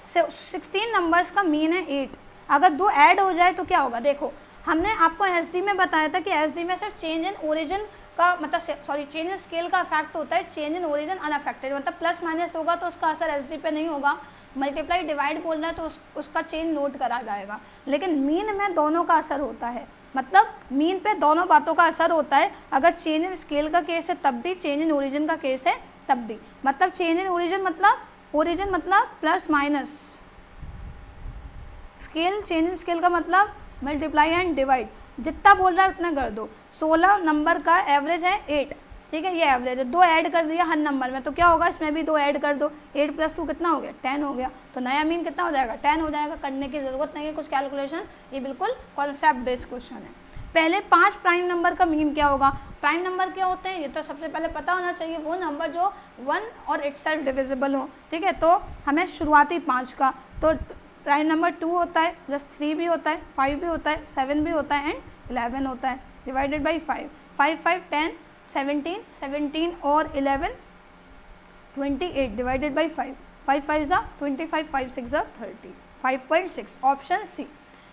से 16 नंबर्स का मीन है 8, अगर 2 ऐड हो जाए तो क्या होगा। देखो हमने आपको एसडी में बताया था कि एसडी में सिर्फ चेंज इन ओरिजिन का मतलब चेंज इन स्केल का इफेक्ट होता है, चेंज इन ओरिजिन अनअफेक्टेड, मतलब प्लस माइनस होगा तो उसका असर एसडी पे नहीं होगा, मल्टीप्लाई डिवाइड बोल रहा है तो उसका चेंज नोट करा जाएगा, लेकिन मीन में दोनों का असर होता है, मतलब मीन पे दोनों बातों का असर होता है। अगर चेंज इन स्केल का केस है तब भी, चेंज इन ओरिजिन का केस है तब भी, मतलब चेंज इन ओरिजिन मतलब plus minus, scale change in scale का मतलब मल्टीप्लाई एंड डिवाइड, जितना बोल रहा है उतना कर दो। 16 नंबर का एवरेज है 8, ठीक है, ये एवरेज है, 2 ऐड कर दिया हर नंबर में, तो क्या होगा इसमें भी 2 ऐड कर दो, 8 + 2 कितना हो गया 10 हो गया, तो नया मीन कितना हो जाएगा 10 हो जाएगा। करने की ज़रूरत नहीं है कुछ कैलकुलेशन, ये बिल्कुल कॉन्सेप्ट बेस्ड क्वेश्चन है। पहले 5 प्राइम नंबर का मीन क्या होगा, प्राइम नंबर क्या होते हैं ये तो सबसे पहले पता होना चाहिए, वो नंबर जो 1 और इटसेल्फ डिविजिबल हो, ठीक है, तो हमें शुरुआती 5 का, तो प्राइम नंबर 2 होता है, +3 भी होता है, 5 भी होता है, 7 भी होता है एंड 11 होता है, डिवाइडेड बाई 5, 5 5 10, 17 और 11 28 डिवाइडेड बाई 5, 5 5 ज़ा 25, 5 6 ज़ा 30, 5.6 ऑप्शन सी।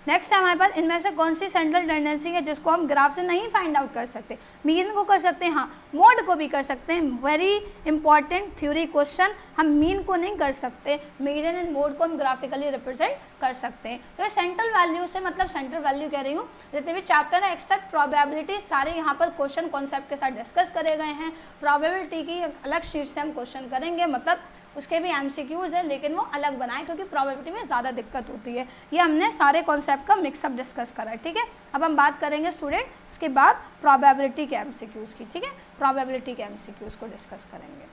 नेक्स्ट है हमारे पास, इनमें से कौन सी सेंट्रल टेंडेंसी है जिसको हम ग्राफ से नहीं फाइंड आउट कर सकते, मीन को कर सकते हैं, हाँ मोड को भी कर सकते हैं, वेरी इंपॉर्टेंट थ्योरी क्वेश्चन, हम मीन को नहीं कर सकते, मीडियन एंड मोड को हम ग्राफिकली रिप्रेजेंट कर सकते हैं। तो ये सेंट्रल वैल्यू से मतलब सेंट्रल वैल्यू कह रही हूँ, जितने भी चैप्टर है एक्सेप्ट प्रोबेबिलिटी सारे यहाँ पर क्वेश्चन कॉन्सेप्ट के साथ डिस्कस करे गए हैं। प्रोबेबिलिटी की अलग शीट से हम क्वेश्चन करेंगे, मतलब उसके भी एमसीक्यूज है लेकिन वो अलग बनाए क्योंकि प्रोबेबिलिटी में ज़्यादा दिक्कत होती है। ये हमने सारे कॉन्सेप्ट का मिक्सअप डिस्कस करा है, ठीक है। अब हम बात करेंगे स्टूडेंट इसके बाद प्रोबेबिलिटी के एमसीक्यूज की, ठीक है, प्रोबेबिलिटी के एमसीक्यूज को डिस्कस करेंगे।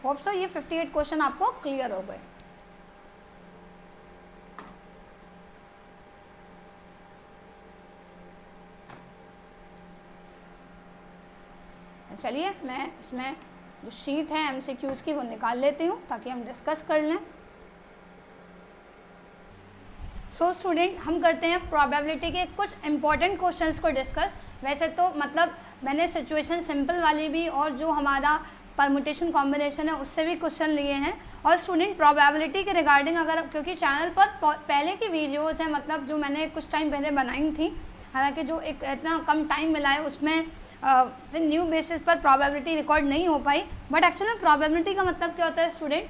होप सो ये 58 क्वेश्चन आपको क्लियर हो गए। चलिए मैं इसमें जो शीट है एमसीक्यूज की वो निकाल लेती हूँ ताकि हम डिस्कस कर लें। सो स्टूडेंट हम करते हैं प्रोबेबिलिटी के कुछ इंपॉर्टेंट क्वेश्चंस को डिस्कस। वैसे तो मतलब मैंने सिचुएशन सिंपल वाली भी और जो हमारा परमुटेशन कॉम्बिनेशन है उससे भी क्वेश्चन लिए हैं। और स्टूडेंट प्रोबेबिलिटी के रिगार्डिंग अगर, क्योंकि चैनल पर पहले की वीडियोज़ हैं, मतलब जो मैंने कुछ टाइम पहले बनाई थी, हालांकि जो एक इतना कम टाइम मिला है उसमें फिर न्यू बेसिस पर प्रोबेबिलिटी रिकॉर्ड नहीं हो पाई। बट एक्चुअली में प्रोबेबिलिटी का मतलब क्या होता है स्टूडेंट,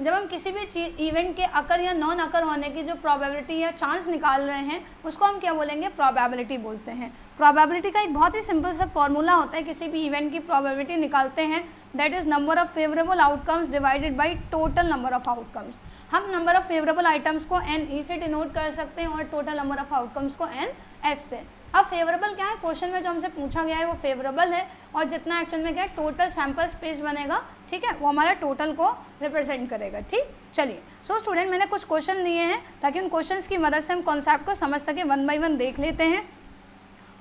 जब हम किसी भी चीज इवेंट के अकर या नॉन अकर होने की जो प्रोबेबिलिटी या चांस निकाल रहे हैं उसको हम क्या बोलेंगे, प्रोबेबिलिटी बोलते हैं। प्रोबेबिलिटी का एक बहुत ही सिंपल सा फॉर्मूला होता है, किसी भी इवेंट की प्रोबेबिलिटी निकालते हैं, that is number of favourable outcomes divided by total number of outcomes. हम नंबर ऑफ फेवरेबल आइटम्स को NE से डिनोट कर सकते हैं और टोटल नंबर ऑफ आउटकम्स को NS से। अब फेवरेबल क्या है, क्वेश्चन में जो हमसे पूछा गया है वो फेवरेबल है, और जितना एक्चुअल में क्या है टोटल सैंपल स्पेस बनेगा, ठीक है, वो हमारा टोटल को रिप्रेजेंट करेगा। ठीक, चलिए सो स्टूडेंट मैंने कुछ क्वेश्चन लिए हैं ताकि उन क्वेश्चंस की मदद से हम कॉन्सेप्ट को समझ सके। 1 बाई 1 देख लेते हैं।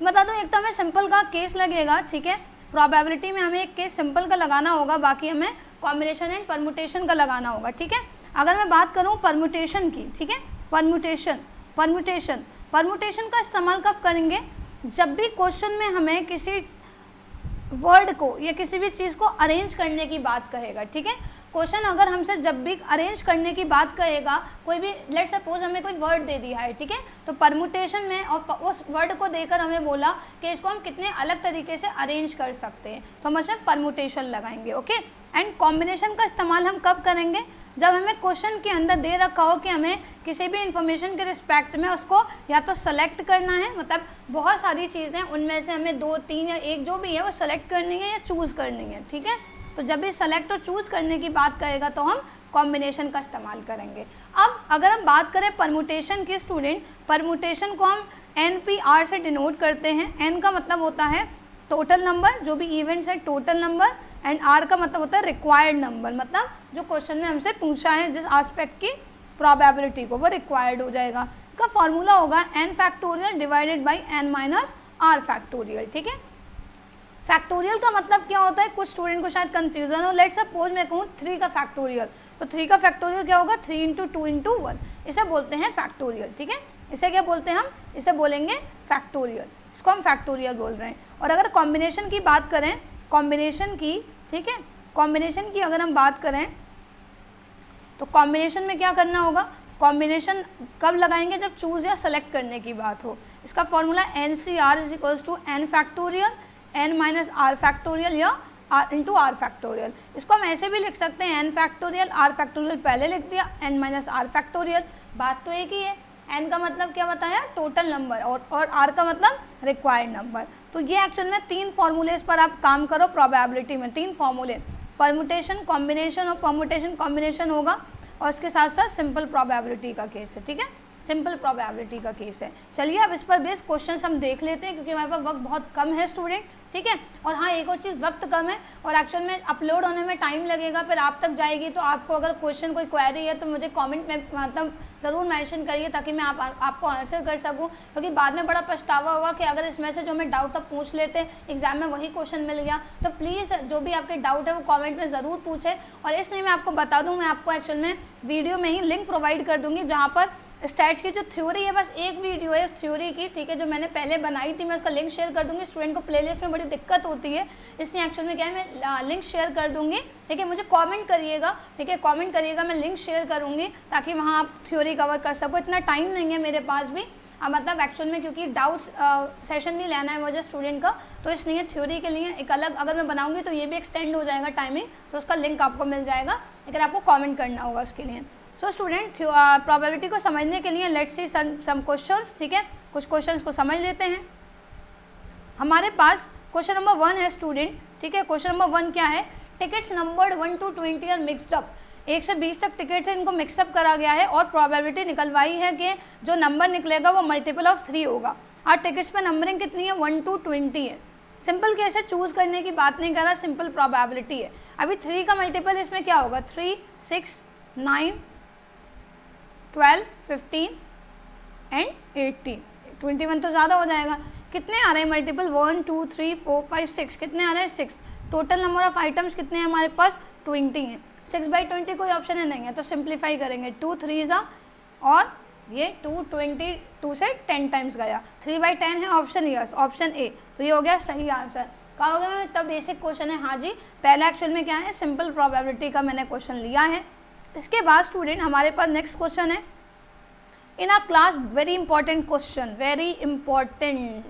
बता दो, एक तो हमें सिंपल का केस लगेगा, ठीक है, प्रोबेबिलिटी में हमें एक केस सिंपल का लगाना होगा, बाकी हमें कॉम्बिनेशन एंड परमुटेशन का लगाना होगा, ठीक है। अगर मैं बात करूँ परमुटेशन की, ठीक है, परमुटेशन का इस्तेमाल कब करेंगे, जब भी क्वेश्चन में हमें किसी वर्ड को या किसी भी चीज़ को अरेंज करने की बात कहेगा, ठीक है। क्वेश्चन अगर हमसे जब भी अरेंज करने की बात करेगा, कोई भी लेट्स सपोज हमें कोई वर्ड दे दिया है, ठीक है, तो परमुटेशन में और उस वर्ड को देकर हमें बोला कि इसको हम कितने अलग तरीके से अरेंज कर सकते हैं, तो हम उसमें परमुटेशन लगाएंगे। ओके, एंड कॉम्बिनेशन का इस्तेमाल हम कब करेंगे, जब हमें क्वेश्चन के अंदर दे रखा हो कि हमें किसी भी इंफॉर्मेशन के रिस्पेक्ट में उसको या तो सेलेक्ट करना है, मतलब बहुत सारी चीज़ें उनमें से हमें 2, 3 या एक जो भी है वो सेलेक्ट करनी है या चूज़ करनी है, ठीक है, तो जब भी सेलेक्ट और चूज़ करने की बात करेगा तो हम कॉम्बिनेशन का इस्तेमाल करेंगे। अब अगर हम बात करें परमुटेशन की स्टूडेंट, परमुटेशन को हम NPR से डिनोट करते हैं। N का मतलब होता है टोटल नंबर, जो भी इवेंट्स है टोटल नंबर, एंड R का मतलब होता है रिक्वायर्ड नंबर, मतलब जो क्वेश्चन में हमसे पूछा है जिस एस्पेक्ट की प्रोबेबिलिटी को वो रिक्वायर्ड हो जाएगा। इसका फॉर्मूला होगा n factorial divided by n minus r factorial, ठीक है। फैक्टोरियल का मतलब क्या होता है, कुछ स्टूडेंट को शायद कंफ्यूजन हो। लेट्स सपोज मैं कहूँ 3 का फैक्टोरियल, तो 3 का फैक्टोरियल क्या होगा, 3 इंटू 2 इंटू 1, इसे बोलते हैं फैक्टोरियल, ठीक है। इसे क्या बोलते हैं हम, इसे बोलेंगे फैक्टोरियल, इसको हम फैक्टोरियल बोल रहे हैं। और अगर कॉम्बिनेशन की बात करें, कॉम्बिनेशन की, ठीक है, कॉम्बिनेशन की अगर हम बात करें तो कॉम्बिनेशन में क्या करना होगा, कॉम्बिनेशन कब लगाएंगे, जब चूज़ या सेलेक्ट करने की बात हो। इसका formula NCR is equals to n factorial n minus r factorial या r इंटू आर फैक्टोरियल। इसको हम ऐसे भी लिख सकते हैं n फैक्टोरियल, r फैक्टोरियल पहले लिख दिया, n माइनस r फैक्टोरियल, बात तो एक ही है। n का मतलब क्या बताया, टोटल नंबर, और r का मतलब रिक्वायर्ड नंबर। तो ये एक्चुअल में 3 फॉर्मूलेस पर आप काम करो प्रोबेबिलिटी में, 3 फॉर्मूले, परमुटेशन, कॉम्बिनेशन और परमुटेशन कॉम्बिनेशन होगा, और इसके साथ साथ सिंपल प्रोबेबिलिटी का केस है, ठीक है, सिंपल प्रोबेबिलिटी का केस है। चलिए अब इस पर बेस्ड क्वेश्चंस हम देख लेते हैं, क्योंकि हमारे पास वक्त बहुत कम है स्टूडेंट, ठीक है। और हाँ, एक और चीज़, वक्त कम है और एक्चुअल में अपलोड होने में टाइम लगेगा, फिर आप तक जाएगी, तो आपको अगर क्वेश्चन कोई क्वेरी है तो मुझे कमेंट में मतलब ज़रूर मेंशन करिए, ताकि मैं आपको आंसर कर सकूं, क्योंकि बाद में बड़ा पछतावा हुआ कि अगर इसमें से जो हमें डाउट था पूछ लेते, एग्जाम में वही क्वेश्चन मिल गया। तो प्लीज़ जो भी आपके डाउट है वो कॉमेंट में ज़रूर पूछें। और इसलिए मैं आपको बता दूँ, मैं आपको एक्चुअल में वीडियो में ही लिंक प्रोवाइड कर दूँगी, जहाँ पर स्टैट्स की जो थ्योरी है, बस एक वीडियो है इस थ्योरी की, ठीक है, जो मैंने पहले बनाई थी, मैं उसका लिंक शेयर कर दूंगी। स्टूडेंट को प्लेलिस्ट में बड़ी दिक्कत होती है, इसलिए एक्चुअल में क्या है, मैं लिंक शेयर कर दूंगी, ठीक है। मुझे कमेंट करिएगा, ठीक है, कमेंट करिएगा, मैं लिंक शेयर करूंगी ताकि वहाँ आप थ्योरी कवर कर सको। इतना टाइम नहीं है मेरे पास भी, मतलब एक्चुअल में, क्योंकि डाउट्स सेशन भी लेना है मुझे स्टूडेंट का, तो इसलिए थ्योरी के लिए एक अलग अगर मैं बनाऊंगी तो ये भी एक्सटेंड हो जाएगा टाइमिंग, तो उसका लिंक आपको मिल जाएगा, लेकिन आपको कॉमेंट करना होगा उसके लिए। सो स्टूडेंट, प्रोबेबिलिटी को समझने के लिए लेट्स सी सम क्वेश्चंस, ठीक है, कुछ क्वेश्चंस को समझ लेते हैं। हमारे पास क्वेश्चन नंबर 1 है स्टूडेंट, ठीक है। क्वेश्चन नंबर 1 क्या है, tickets numbered 1 to 20 are mixed up, 1 से 20 तक टिकट्स हैं, इनको मिक्सअप करा गया है और प्रोबेबिलिटी निकलवाई है कि जो नंबर निकलेगा वो मल्टीपल ऑफ 3 होगा। और टिकट्स पर नंबरिंग कितनी है, 1 to 20 है। सिंपल कैसे चूज़ करने की बात नहीं कर रहा, सिंपल प्रोबेबिलिटी है। अभी 3 का मल्टीपल इसमें क्या होगा, 3, 6, 9, 12, 15 एंड 18, 21 तो ज़्यादा हो जाएगा। कितने आ रहे हैं मल्टीपल, 1, 2, 3, 4, 5, 6, कितने आ रहे हैं, 6। टोटल नंबर ऑफ आइटम्स कितने हैं हमारे पास, 20 हैं। 6/20 कोई ऑप्शन नहीं है, तो सिंप्लीफाई करेंगे, 2 3 और ये 2 से 10 टाइम्स गया, 3/10 है ऑप्शन, यस, ऑप्शन ए, तो ये हो गया सही आंसर। कहोगे मैम तब बेसिक क्वेश्चन है, हाँ जी, पहला एक्चुअल में क्या है, सिंपल प्रोबेबिलिटी का मैंने क्वेश्चन लिया है। इसके बाद स्टूडेंट हमारे पास नेक्स्ट क्वेश्चन है in a class, very important question, very important,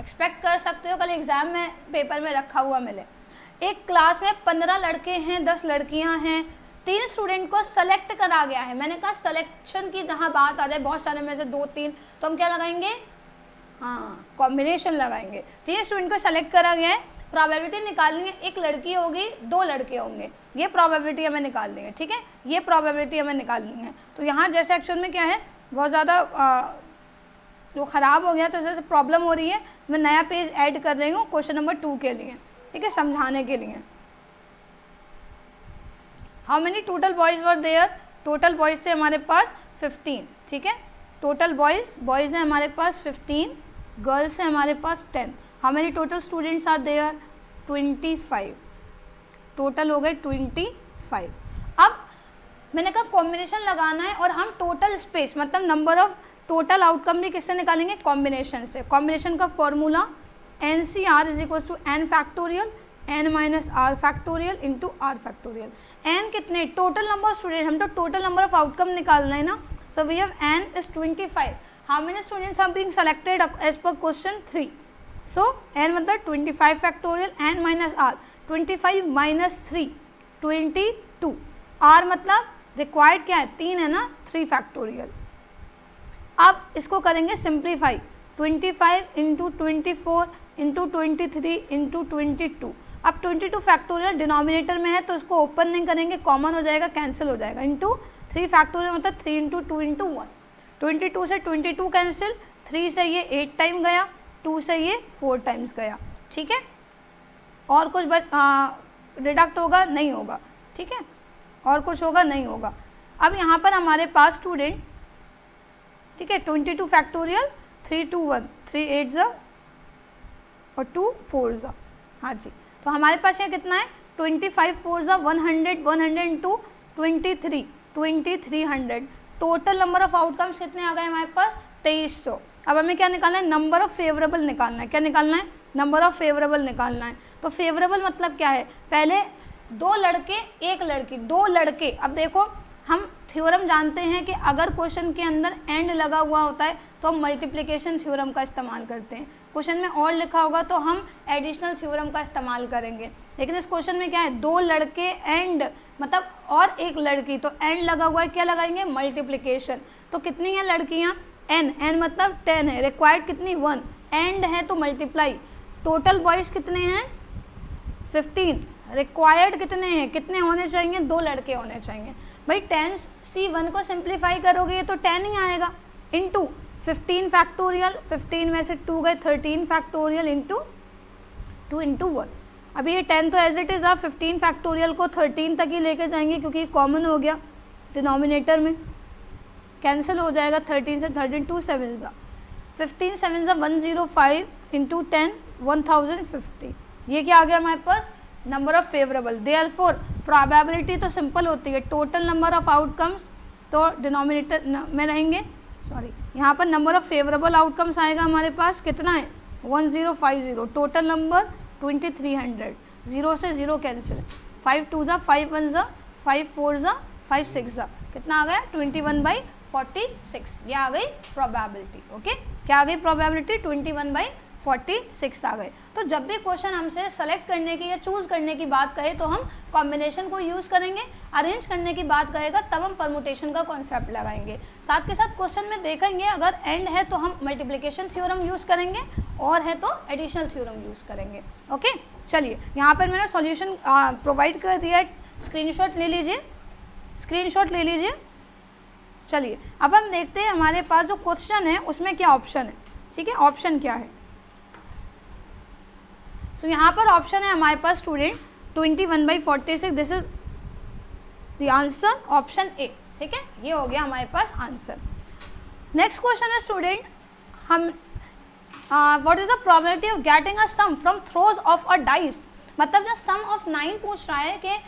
expect कर सकते हो कल एग्जाम में पेपर में रखा हुआ मिले। एक क्लास में 15 लड़के हैं, 10 लड़कियां हैं, 3 स्टूडेंट को सेलेक्ट करा गया है। मैंने कहा सिलेक्शन की जहां बात आ जाए, बहुत सारे में से 2-3, तो हम क्या लगाएंगे, हाँ, कॉम्बिनेशन लगाएंगे। 3 स्टूडेंट को सेलेक्ट करा गया है, प्रोबेबिलिटी निकालनी है, 1 लड़की होगी, 2 लड़के होंगे, ये प्रोबेबिलिटी हमें निकालनी है, ठीक है, ये प्रोबेबिलिटी हमें निकालनी है। तो यहाँ जैसे एक्चुअल में क्या है, बहुत ज़्यादा जो ख़राब हो गया, तो जैसे प्रॉब्लम हो रही है, मैं नया पेज ऐड कर रही हूँ क्वेश्चन नंबर 2 के लिए, ठीक है, समझाने के लिए। How many total boys were there, total boys थे हमारे पास 15, ठीक है, टोटल बॉयज़ हैं हमारे पास 15, गर्ल्स हैं हमारे पास 10। How many total students are there, 25, total हो गए 25। अब मैंने कहा कॉम्बिनेशन लगाना है, और हम टोटल स्पेस मतलब नंबर ऑफ टोटल आउटकम भी किससे निकालेंगे, कॉम्बिनेशन से। कॉम्बिनेशन का formula NCR is equal to n factorial, n minus r factorial into r factorial. n कितने, टोटल नंबर ऑफ स्टूडेंट, हम तो टोटल नंबर ऑफ आउटकम निकाल रहे हैं ना। So we have n is 25। How many students are being selected as per question 3। So n मतलब 25 factorial, n minus r 25 minus 3 22, r मतलब required क्या है 3 है ना, 3 फैक्टोरियल। अब इसको करेंगे सिंप्लीफाई, 25 इंटू 24 इंटू 23 इंटू 22। अब 22 फैक्टोरियल डिनोमिनेटर में है तो इसको ओपन नहीं करेंगे, कॉमन हो जाएगा, कैंसिल हो जाएगा, इंटू 3 फैक्टोरियल मतलब 3 इंटू 2 इंटू 1। 22 से 22 कैंसिल, 3 से ये 8 टाइम गया, 2 से ये 4 टाइम्स गया, ठीक है। और कुछ डिडक्ट होगा नहीं होगा, ठीक है, और कुछ होगा नहीं होगा। अब यहाँ पर हमारे पास स्टूडेंट, ठीक है, 22 फैक्टोरियल, 3 2 1, 3 8 ज़ा और 2 4 ज़ा, हाँ जी। तो हमारे पास ये कितना है 25 4 ज़ा 100, 102 23 2300। टोटल नंबर ऑफ आउटकम्स कितने आ गए हमारे पास 2300। अब हमें क्या निकालना है, नंबर ऑफ फेवरेबल निकालना है। क्या निकालना है, नंबर ऑफ फेवरेबल निकालना है। तो फेवरेबल मतलब क्या है, पहले 2 लड़के 1 लड़की, 2 लड़के। अब देखो हम थ्योरम जानते हैं कि अगर क्वेश्चन के अंदर एंड लगा हुआ होता है तो हम मल्टीप्लिकेशन थ्योरम का इस्तेमाल करते हैं। क्वेश्चन में और लिखा होगा तो हम एडिशनल थ्योरम का इस्तेमाल करेंगे। लेकिन इस क्वेश्चन में क्या है, 2 लड़के एंड मतलब और 1 लड़की, तो एंड लगा हुआ है, क्या लगाएंगे मल्टीप्लिकेशन। तो कितनी हैं लड़कियाँ, n मतलब 10 है, रिक्वायर्ड कितनी 1, एंड है तो मल्टीप्लाई। टोटल बॉयज़ कितने हैं 15, रिक्वायर्ड कितने हैं, कितने होने चाहिए 2 लड़के होने चाहिए। भाई 10 से 1 को सिंप्लीफाई करोगे तो 10 ही आएगा, इंटू 15 फैक्टोरियल, 15 में से 2 गए 13 फैक्टोरियल इंटू 2 इंटू 1। अभी ये 10 तो एज इट इज़, आप 15 फैक्टोरियल को 13 तक ही लेके जाएंगे क्योंकि कॉमन हो गया डिनोमिनेटर में, कैंसिल हो जाएगा। 13 से 13 2 7 ज़ा, 15 7 ज़ा 105 इंटू 10 1050। ये क्या आ गया हमारे पास, number of favourable. Therefore probability तो सिंपल होती है, टोटल नंबर ऑफ आउटकम्स तो डिनोमिनेटर में रहेंगे, सॉरी यहाँ पर नंबर ऑफ फेवरेबल आउटकम्स आएगा हमारे पास कितना है 1050, टोटल नंबर 2300, 0 से 0 कैंसिल, 5 2 ज़ा 5 1 ज़ा 5 4 ज़ा 5 6 ज़ा, कितना आ गया 21/46। ये आ गई प्रोबेबिलिटी। ओके, क्या आ गई प्रोबेबिलिटी 21/46 आ गए। तो जब भी क्वेश्चन हमसे सेलेक्ट करने की या चूज़ करने की बात कहे तो हम कॉम्बिनेशन को यूज़ करेंगे, अरेंज करने की बात कहेगा तब हम परमुटेशन का कॉन्सेप्ट लगाएंगे। साथ के साथ क्वेश्चन में देखेंगे अगर एंड है तो हम मल्टीप्लिकेशन थ्योरम यूज़ करेंगे और है तो एडिशनल थ्योरम यूज़ करेंगे। ओके, चलिए यहाँ पर मैंने सॉल्यूशन प्रोवाइड कर दिया है, स्क्रीनशॉट ले लीजिए, स्क्रीनशॉट ले लीजिए। चलिए अब हम देखते हैं हमारे पास जो क्वेश्चन है उसमें क्या ऑप्शन है, ठीक है, ऑप्शन क्या है। सो यहाँ पर ऑप्शन है हमारे पास student 21/46, this is the answer, option A, ठीक है, ये हो गया हमारे पास आंसर। नेक्स्ट क्वेश्चन है स्टूडेंट, हम what is the probability of getting a sum from throws of a dice. मतलब जब सम ऑफ 9 पूछ रहा है कि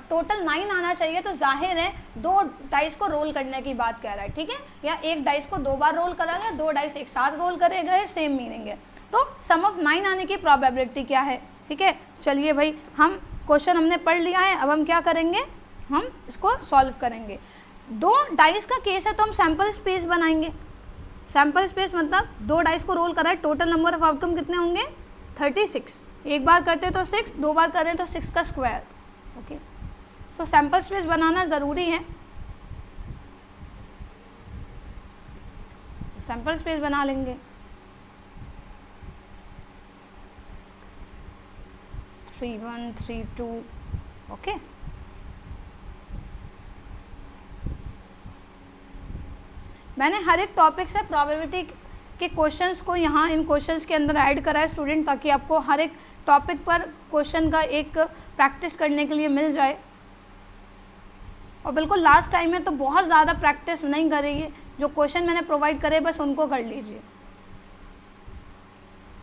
टोटल 9 आना चाहिए तो जाहिर है 2 डाइस को रोल करने की बात कह रहा है, ठीक है, या एक डाइस को 2 बार रोल करा गया, 2 डाइस एक साथ रोल करे गए, सेम मीनिंग है। तो सम ऑफ 9 आने की प्रोबेबिलिटी क्या है, ठीक है। चलिए भाई हम क्वेश्चन हमने पढ़ लिया है, अब हम क्या करेंगे, हम इसको सॉल्व करेंगे। 2 डाइस का केस है तो हम सैम्पल स्पेस बनाएंगे। सैम्पल स्पेस मतलब 2 डाइस को रोल करा है, टोटल नंबर ऑफ आउटकम कितने होंगे 36, एक बार करते तो 6, 2 बार करें तो 6 का स्क्वायर। ओके, सो सैम्पल स्पेस बनाना ज़रूरी है, सैम्पल स्पेस बना लेंगे। 3 1 3 2, ओके। मैंने हर एक टॉपिक से प्रोबेबिलिटी के क्वेश्चंस को यहाँ इन क्वेश्चंस के अंदर ऐड करा है स्टूडेंट, ताकि आपको हर एक टॉपिक पर क्वेश्चन का एक प्रैक्टिस करने के लिए मिल जाए। और बिल्कुल लास्ट टाइम में तो बहुत ज़्यादा प्रैक्टिस नहीं करेंगे, जो क्वेश्चन मैंने प्रोवाइड करे बस उनको कर लीजिए।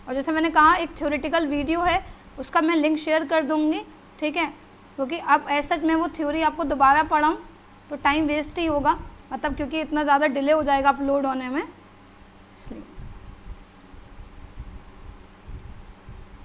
और जैसे मैंने कहा एक थ्योरेटिकल वीडियो है, उसका मैं लिंक शेयर कर दूँगी, ठीक है, क्योंकि अब ऐसा मैं वो थ्योरी आपको दोबारा पढ़ाऊँ तो टाइम वेस्ट ही होगा, मतलब क्योंकि इतना ज़्यादा डिले हो जाएगा अपलोड होने में, इसलिए।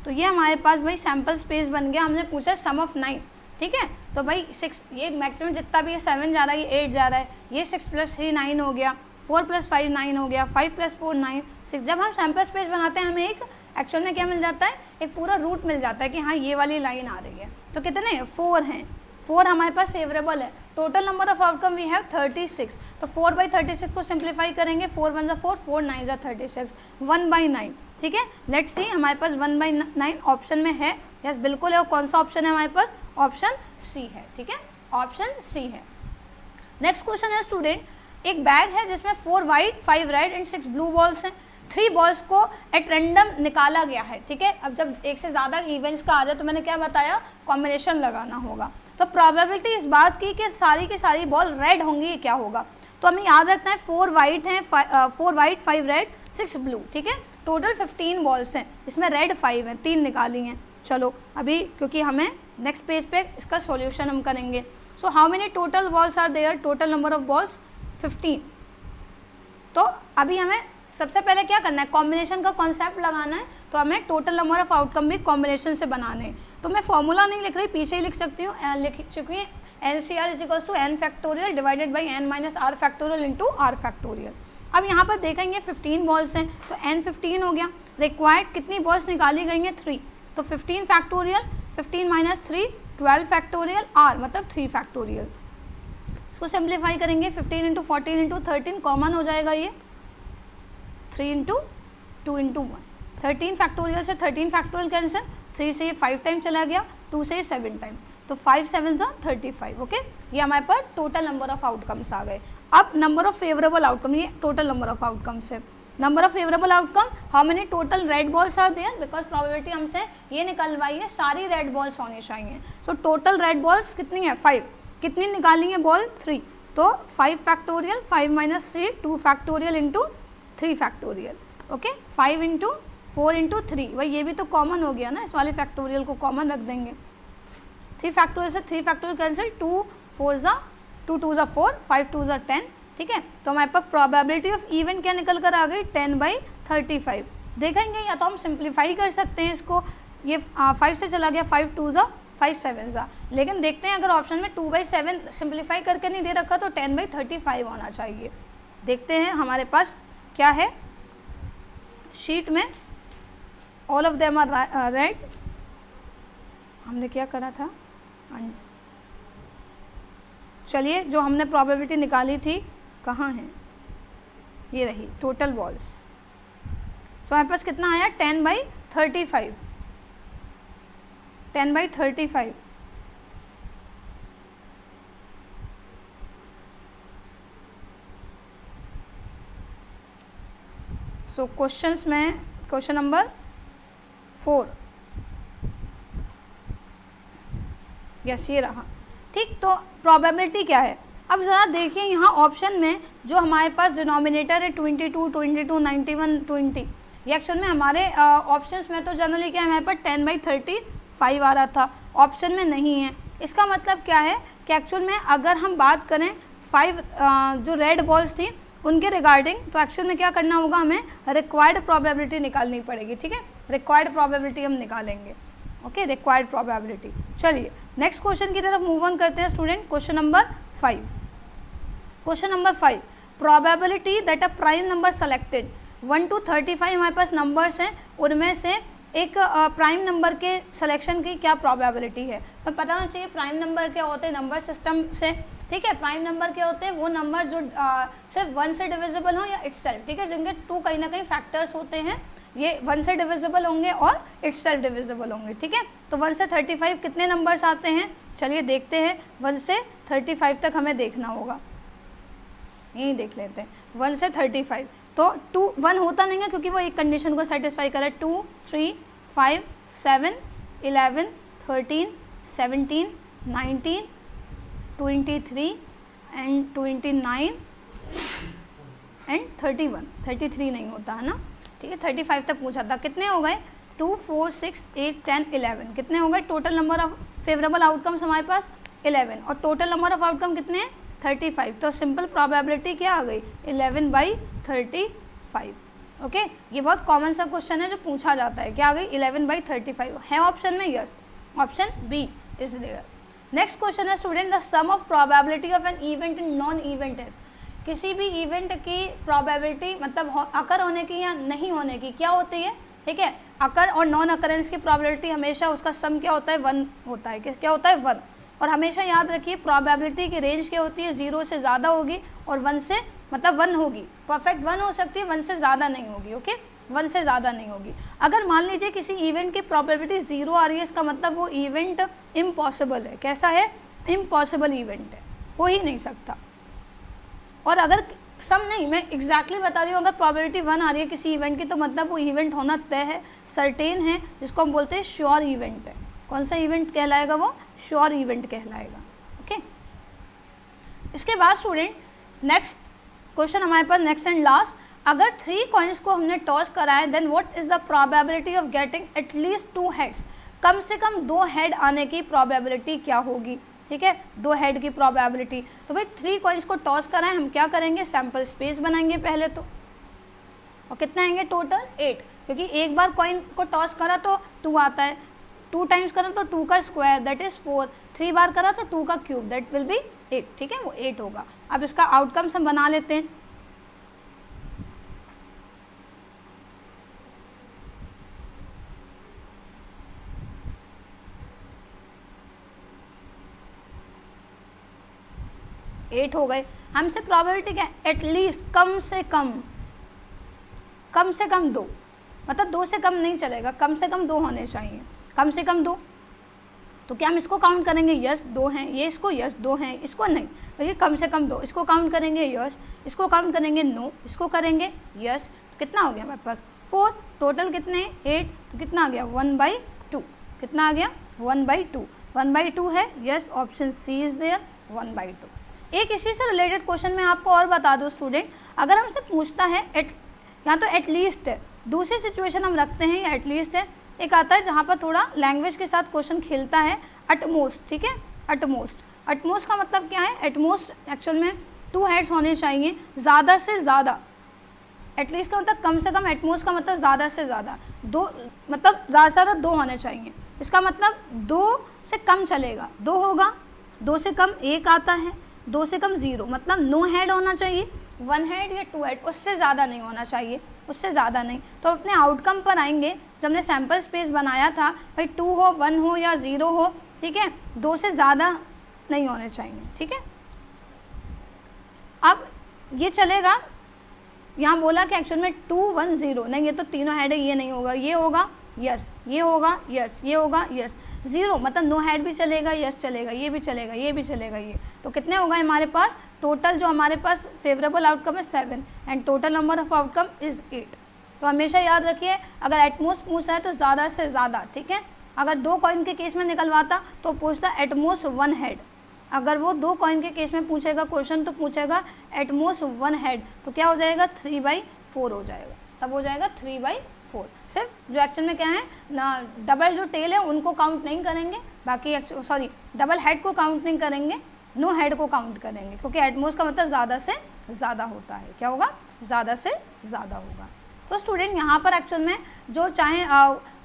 तो ये हमारे पास भाई सैम्पल स्पेस बन गया। हमने पूछा सम ऑफ 9, ठीक है। तो भाई 6, ये मैक्सिमम जितना भी 7 जा रहा है, ये 8 जा रहा है, ये 6 + 3 9 हो गया, 4 + 5 9 हो गया, 5 + 4 9 6। जब हम सैम्पल स्पेस बनाते हैं हमें एक एक्चुअल में क्या मिल जाता है, एक पूरा रूट मिल जाता है कि हाँ ये वाली लाइन आ रही है। तो कितने 4 हैं, 4 हमारे पास फेवरेबल है। Total number of outcome we have 36। तो 4/36 को सिंप्लीफाई करेंगे, 4 × 1 = 4, 4 × 9 = 36, 1/9, ठीक है। लेट्स सी हमारे पास 1/9 ऑप्शन में है, यस बिल्कुल है। और कौन सा ऑप्शन है हमारे पास, ऑप्शन सी है, ठीक है, ऑप्शन सी है। नेक्स्ट क्वेश्चन है स्टूडेंट, एक बैग है जिसमें 4 white 5 red and 6 blue balls हैं। 3 बॉल्स को एट रैंडम निकाला गया है, ठीक है। अब जब एक से ज़्यादा इवेंट्स का आ जाए तो मैंने क्या बताया, कॉम्बिनेशन लगाना होगा। तो प्रोबेबिलिटी इस बात की कि सारी बॉल रेड होंगी, क्या होगा। तो हमें याद रखना है 4 वाइट हैं, 4 वाइट 5 रेड 6 ब्लू, ठीक है। टोटल 15 बॉल्स हैं, इसमें रेड 5 हैं, 3 निकाली हैं। चलो अभी क्योंकि हमें नेक्स्ट पेज पे इसका सॉल्यूशन हम करेंगे। So how many total balls are there, total number of balls 15। तो अभी हमें सबसे पहले क्या करना है, कॉम्बिनेशन का कॉन्सेप्ट लगाना है। तो हमें टोटल नंबर ऑफ आउटकम भी कॉम्बिनेशन से बनाने हैं। तो मैं फॉर्मूला नहीं लिख रही, पीछे ही लिख सकती हूँ, लिख चुकी है NCR = n factorial divided by n - r factorial into r factorial. अब यहाँ पर देखेंगे 15 बॉल्स हैं, तो n 15 हो गया। रिक्वायर्ड कितनी बॉल्स निकाली गई हैं, 3। तो 15 फैक्टोरियल, 15 - 3 12 फैक्टोरियल, r मतलब 3 फैक्टोरियल। इसको सिंप्लीफाई करेंगे, 15 × 14 × 13 कॉमन हो जाएगा, ये 3 × 2 × 1, 13 फैक्टोरियल से 13 फैक्टोरियल कैंसिल, 3 से ये 5 टाइम चला गया, 2 से ये 7 टाइम, तो 5 7 = 35, ओके। ये हमारे पास टोटल नंबर ऑफ आउटकम्स आ गए। अब नंबर ऑफ फेवरेबल आउटकम, ये टोटल नंबर ऑफ आउटकम्स है। Number of favourable outcome, how many total red balls are there, because probability हमसे ये निकलवाई है सारी रेड बॉल्स होनी चाहिए। सो टोटल रेड बॉल्स कितनी है, 5। कितनी निकाली है बॉल, 3। तो 5 factorial, 5 - 3 2 factorial into 3 factorial, okay. 5 × 4 × 3, वही ये भी तो कॉमन हो गया ना, इस वाले फैक्टोरियल को कॉमन रख देंगे। 3 फैक्टोरियल से 3 फैक्टोरियल कैंसिल, 2 4 2 2 4, 5 2 10, ठीक है। तो हमारे पास प्रोबेबिलिटी ऑफ इवेंट क्या निकल कर आ गई, 10/35। देखेंगे या तो हम सिंप्लीफाई कर सकते हैं इसको, ये 5 से चला गया, 5 2 5 7, लेकिन देखते हैं अगर ऑप्शन में 2/7 सिंप्लीफाई करके नहीं दे रखा तो 10/35 होना चाहिए। देखते हैं हमारे पास क्या है शीट में, all of them are red. हमने क्या करा था, चलिए जो हमने प्रोबेबिलिटी निकाली थी कहाँ है, ये रही टोटल बॉल्स। तो हमारे पास कितना आया, 10/35, 10/35। सो क्वेश्चंस में क्वेश्चन नंबर 4, यस ये रहा, ठीक। तो प्रोबेबिलिटी क्या है, अब ज़रा देखिए यहाँ ऑप्शन में जो हमारे पास डिनोमिनेटर है 22 22 91 20, ये एक्चुअल में हमारे ऑप्शंस में तो जनरली क्या है हमारे पास 10/35 आ रहा था, ऑप्शन में नहीं है। इसका मतलब क्या है कि एक्चुअल में अगर हम बात करें 5 जो रेड बॉल्स थी उनके रिगार्डिंग, तो एक्चुअल में क्या करना होगा, हमें रिक्वायर्ड प्रोबेबिलिटी निकालनी पड़ेगी, ठीक है। रिक्वायर्ड प्रोबेबिलिटी हम निकालेंगे, ओके, रिक्वायर्ड प्रोबेबिलिटी। चलिए नेक्स्ट क्वेश्चन की तरफ मूव ऑन करते हैं student, question number 5। Question number 5, probability that a prime number selected 1 to 35 हमारे पास नंबर्स हैं, उनमें से एक प्राइम नंबर के सिलेक्शन की क्या प्रोबेबिलिटी है। तो पता होना चाहिए प्राइम नंबर क्या होते हैं नंबर सिस्टम से, ठीक है। प्राइम नंबर क्या होते हैं, वो नंबर जो सिर्फ 1 से डिविजिबल हो या इटसेल्फ, ठीक है, जिनके 2 कहीं ना कहीं फैक्टर्स होते हैं, ये 1 से डिविजिबल होंगे और इटसेल्फ डिविजिबल होंगे, ठीक है। तो 1 से 35 कितने नंबर्स आते हैं, चलिए देखते हैं। 1 से 35 तक हमें देखना होगा, यही देख लेते हैं। 1 से 35 तो 1 होता नहीं है क्योंकि वो एक कंडीशन को सेटिस्फाई करे। 2 3 5 7 11 13 17 19 23 एंड 29 एंड 31, 33 नहीं होता है ना, ठीक है। 35 तक पूछा था, कितने हो गए, 2 4 6 8 10 11, कितने हो गए, total number of favourable outcomes हमारे पास 11 और टोटल नंबर ऑफ आउटकम कितने हैं 35। तो सिंपल प्रोबेबिलिटी क्या आ गई 11/35, ओके ये बहुत कॉमन सा क्वेश्चन है जो पूछा जाता है। क्या आ गई 11/35 है ऑप्शन में, yes option B is there. Next question है student, the sum of probability of an event in non event is. किसी भी इवेंट की प्रोबेबिलिटी मतलब अकर होने की या नहीं होने की क्या होती है, ठीक है, अकर और नॉन अकरेंस की प्रोबेबिलिटी हमेशा उसका सम क्या होता है 1 होता है। क्या होता है 1। और हमेशा याद रखिए प्रोबेबिलिटी की रेंज क्या होती है 0 से ज़्यादा होगी और 1 से मतलब 1 होगी, परफेक्ट 1 हो सकती है, 1 से ज़्यादा नहीं होगी। ओके 1 से ज़्यादा नहीं होगी। अगर मान लीजिए किसी इवेंट की प्रोबेबिलिटी 0 आ रही है, इसका मतलब वो इवेंट इम्पॉसिबल है। कैसा है, इम्पॉसिबल इवेंट है, हो ही नहीं सकता। और अगर सम नहीं, मैं एग्जैक्टली बता रही हूँ, अगर प्रोबेबिलिटी 1 आ रही है किसी इवेंट की तो मतलब वो इवेंट होना तय है, सर्टेन है, जिसको हम बोलते हैं श्योर इवेंट है। कौन सा इवेंट कहलाएगा, वो श्योर इवेंट कहलाएगा। ओके इसके बाद स्टूडेंट नेक्स्ट क्वेश्चन हमारे पास, नेक्स्ट एंड लास्ट, अगर 3 कॉइन्स को हमने टॉस कराए then what is the probability of getting at least 2 heads. कम से कम 2 हेड आने की प्रोबेबिलिटी क्या होगी, ठीक है, 2 हेड की प्रोबेबिलिटी। तो भाई 3 कॉइन्स को टॉस कराएं, हम क्या करेंगे, सैम्पल स्पेस बनाएंगे पहले तो, और कितना आएंगे टोटल 8, क्योंकि एक बार कॉइन को टॉस करा तो 2 आता है, 2 टाइम्स करा तो 2 का स्क्वायर दैट इज 4, 3 बार करा तो 2 का क्यूब दैट विल बी 8, ठीक है, वो 8 होगा। अब इसका आउटकम्स हम बना लेते हैं। एट हो गए। हमसे प्रोबेबिलिटी क्या है, एटलीस्ट कम से कम 2, मतलब 2 से कम नहीं चलेगा, कम से कम 2 होने चाहिए, कम से कम 2। तो क्या हम इसको काउंट करेंगे, यस 2 हैं, ये इसको यस 2 हैं, इसको नहीं, तो ये कम से कम 2, इसको काउंट करेंगे यस, इसको काउंट करेंगे नो, इसको करेंगे यस, तो कितना हो गया हमारे पास 4, टोटल कितने हैं 8, तो कितना आ गया 1/2, कितना आ गया 1/2, 1/2 है, yes option C is there 1/2। एक इसी से रिलेटेड क्वेश्चन में आपको और बता दूं स्टूडेंट, अगर हमसे पूछता है यहाँ तो एटलीस्ट है, दूसरी सिचुएशन हम रखते हैं या एटलीस्ट है, एक आता है जहाँ पर थोड़ा लैंग्वेज के साथ क्वेश्चन खेलता है, एटमोस्ट, ठीक है, एटमोस्ट का मतलब क्या है, एटमोस्ट एक्चुअल में 2 हेड्स होने चाहिए, ज़्यादा से ज़्यादा, एटलीस्ट का मतलब कम से कम, एटमोस्ट का मतलब ज़्यादा से ज़्यादा, 2 मतलब ज़्यादा से ज़्यादा 2 होने चाहिए, इसका मतलब 2 से कम चलेगा, 2 होगा, 2 से कम 1 आता है, 2 से कम 0, मतलब नो हेड होना चाहिए, 1 हेड या 2 हेड, उससे ज़्यादा नहीं होना चाहिए, उससे ज़्यादा नहीं। तो अपने आउटकम पर आएंगे, जब हमने सैम्पल स्पेस बनाया था भाई 2 हो 1 हो या 0 हो, ठीक है, 2 से ज़्यादा नहीं होने चाहिए, ठीक है। अब ये चलेगा, यहाँ बोला कि एक्चुअल में 2 1 0 नहीं, ये तो तीनों हेड है, ये नहीं होगा, ये होगा यस, ये होगा यस, ये होगा यस, 0 मतलब नो हेड भी चलेगा, यस चलेगा, ये भी चलेगा, ये भी चलेगा, ये तो कितने होगा हमारे पास टोटल, जो हमारे पास फेवरेबल आउटकम है 7 and total number of outcome is 8। तो हमेशा याद रखिए अगर एटमोस्ट पूछ रहा है तो ज़्यादा से ज़्यादा, ठीक है, अगर 2 कॉइन के केस में निकलवाता तो पूछता एटमोस्ट 1 हेड, अगर वो 2 कॉइन के केस में पूछेगा क्वेश्चन तो पूछेगा एटमोस्ट 1 हेड, तो क्या हो जाएगा 3/4 हो जाएगा, तब हो जाएगा 3/4। सिर्फ जो एक्चुअल में क्या है ना, डबल जो टेल है उनको काउंट नहीं करेंगे, बाकी सॉरी डबल हेड को काउंट नहीं करेंगे, नो हेड को काउंट करेंगे, क्योंकि एटमोस्ट का मतलब ज़्यादा से ज़्यादा होता है, क्या होगा ज़्यादा से ज़्यादा होगा। तो स्टूडेंट यहाँ पर एक्चुअल में जो चाहे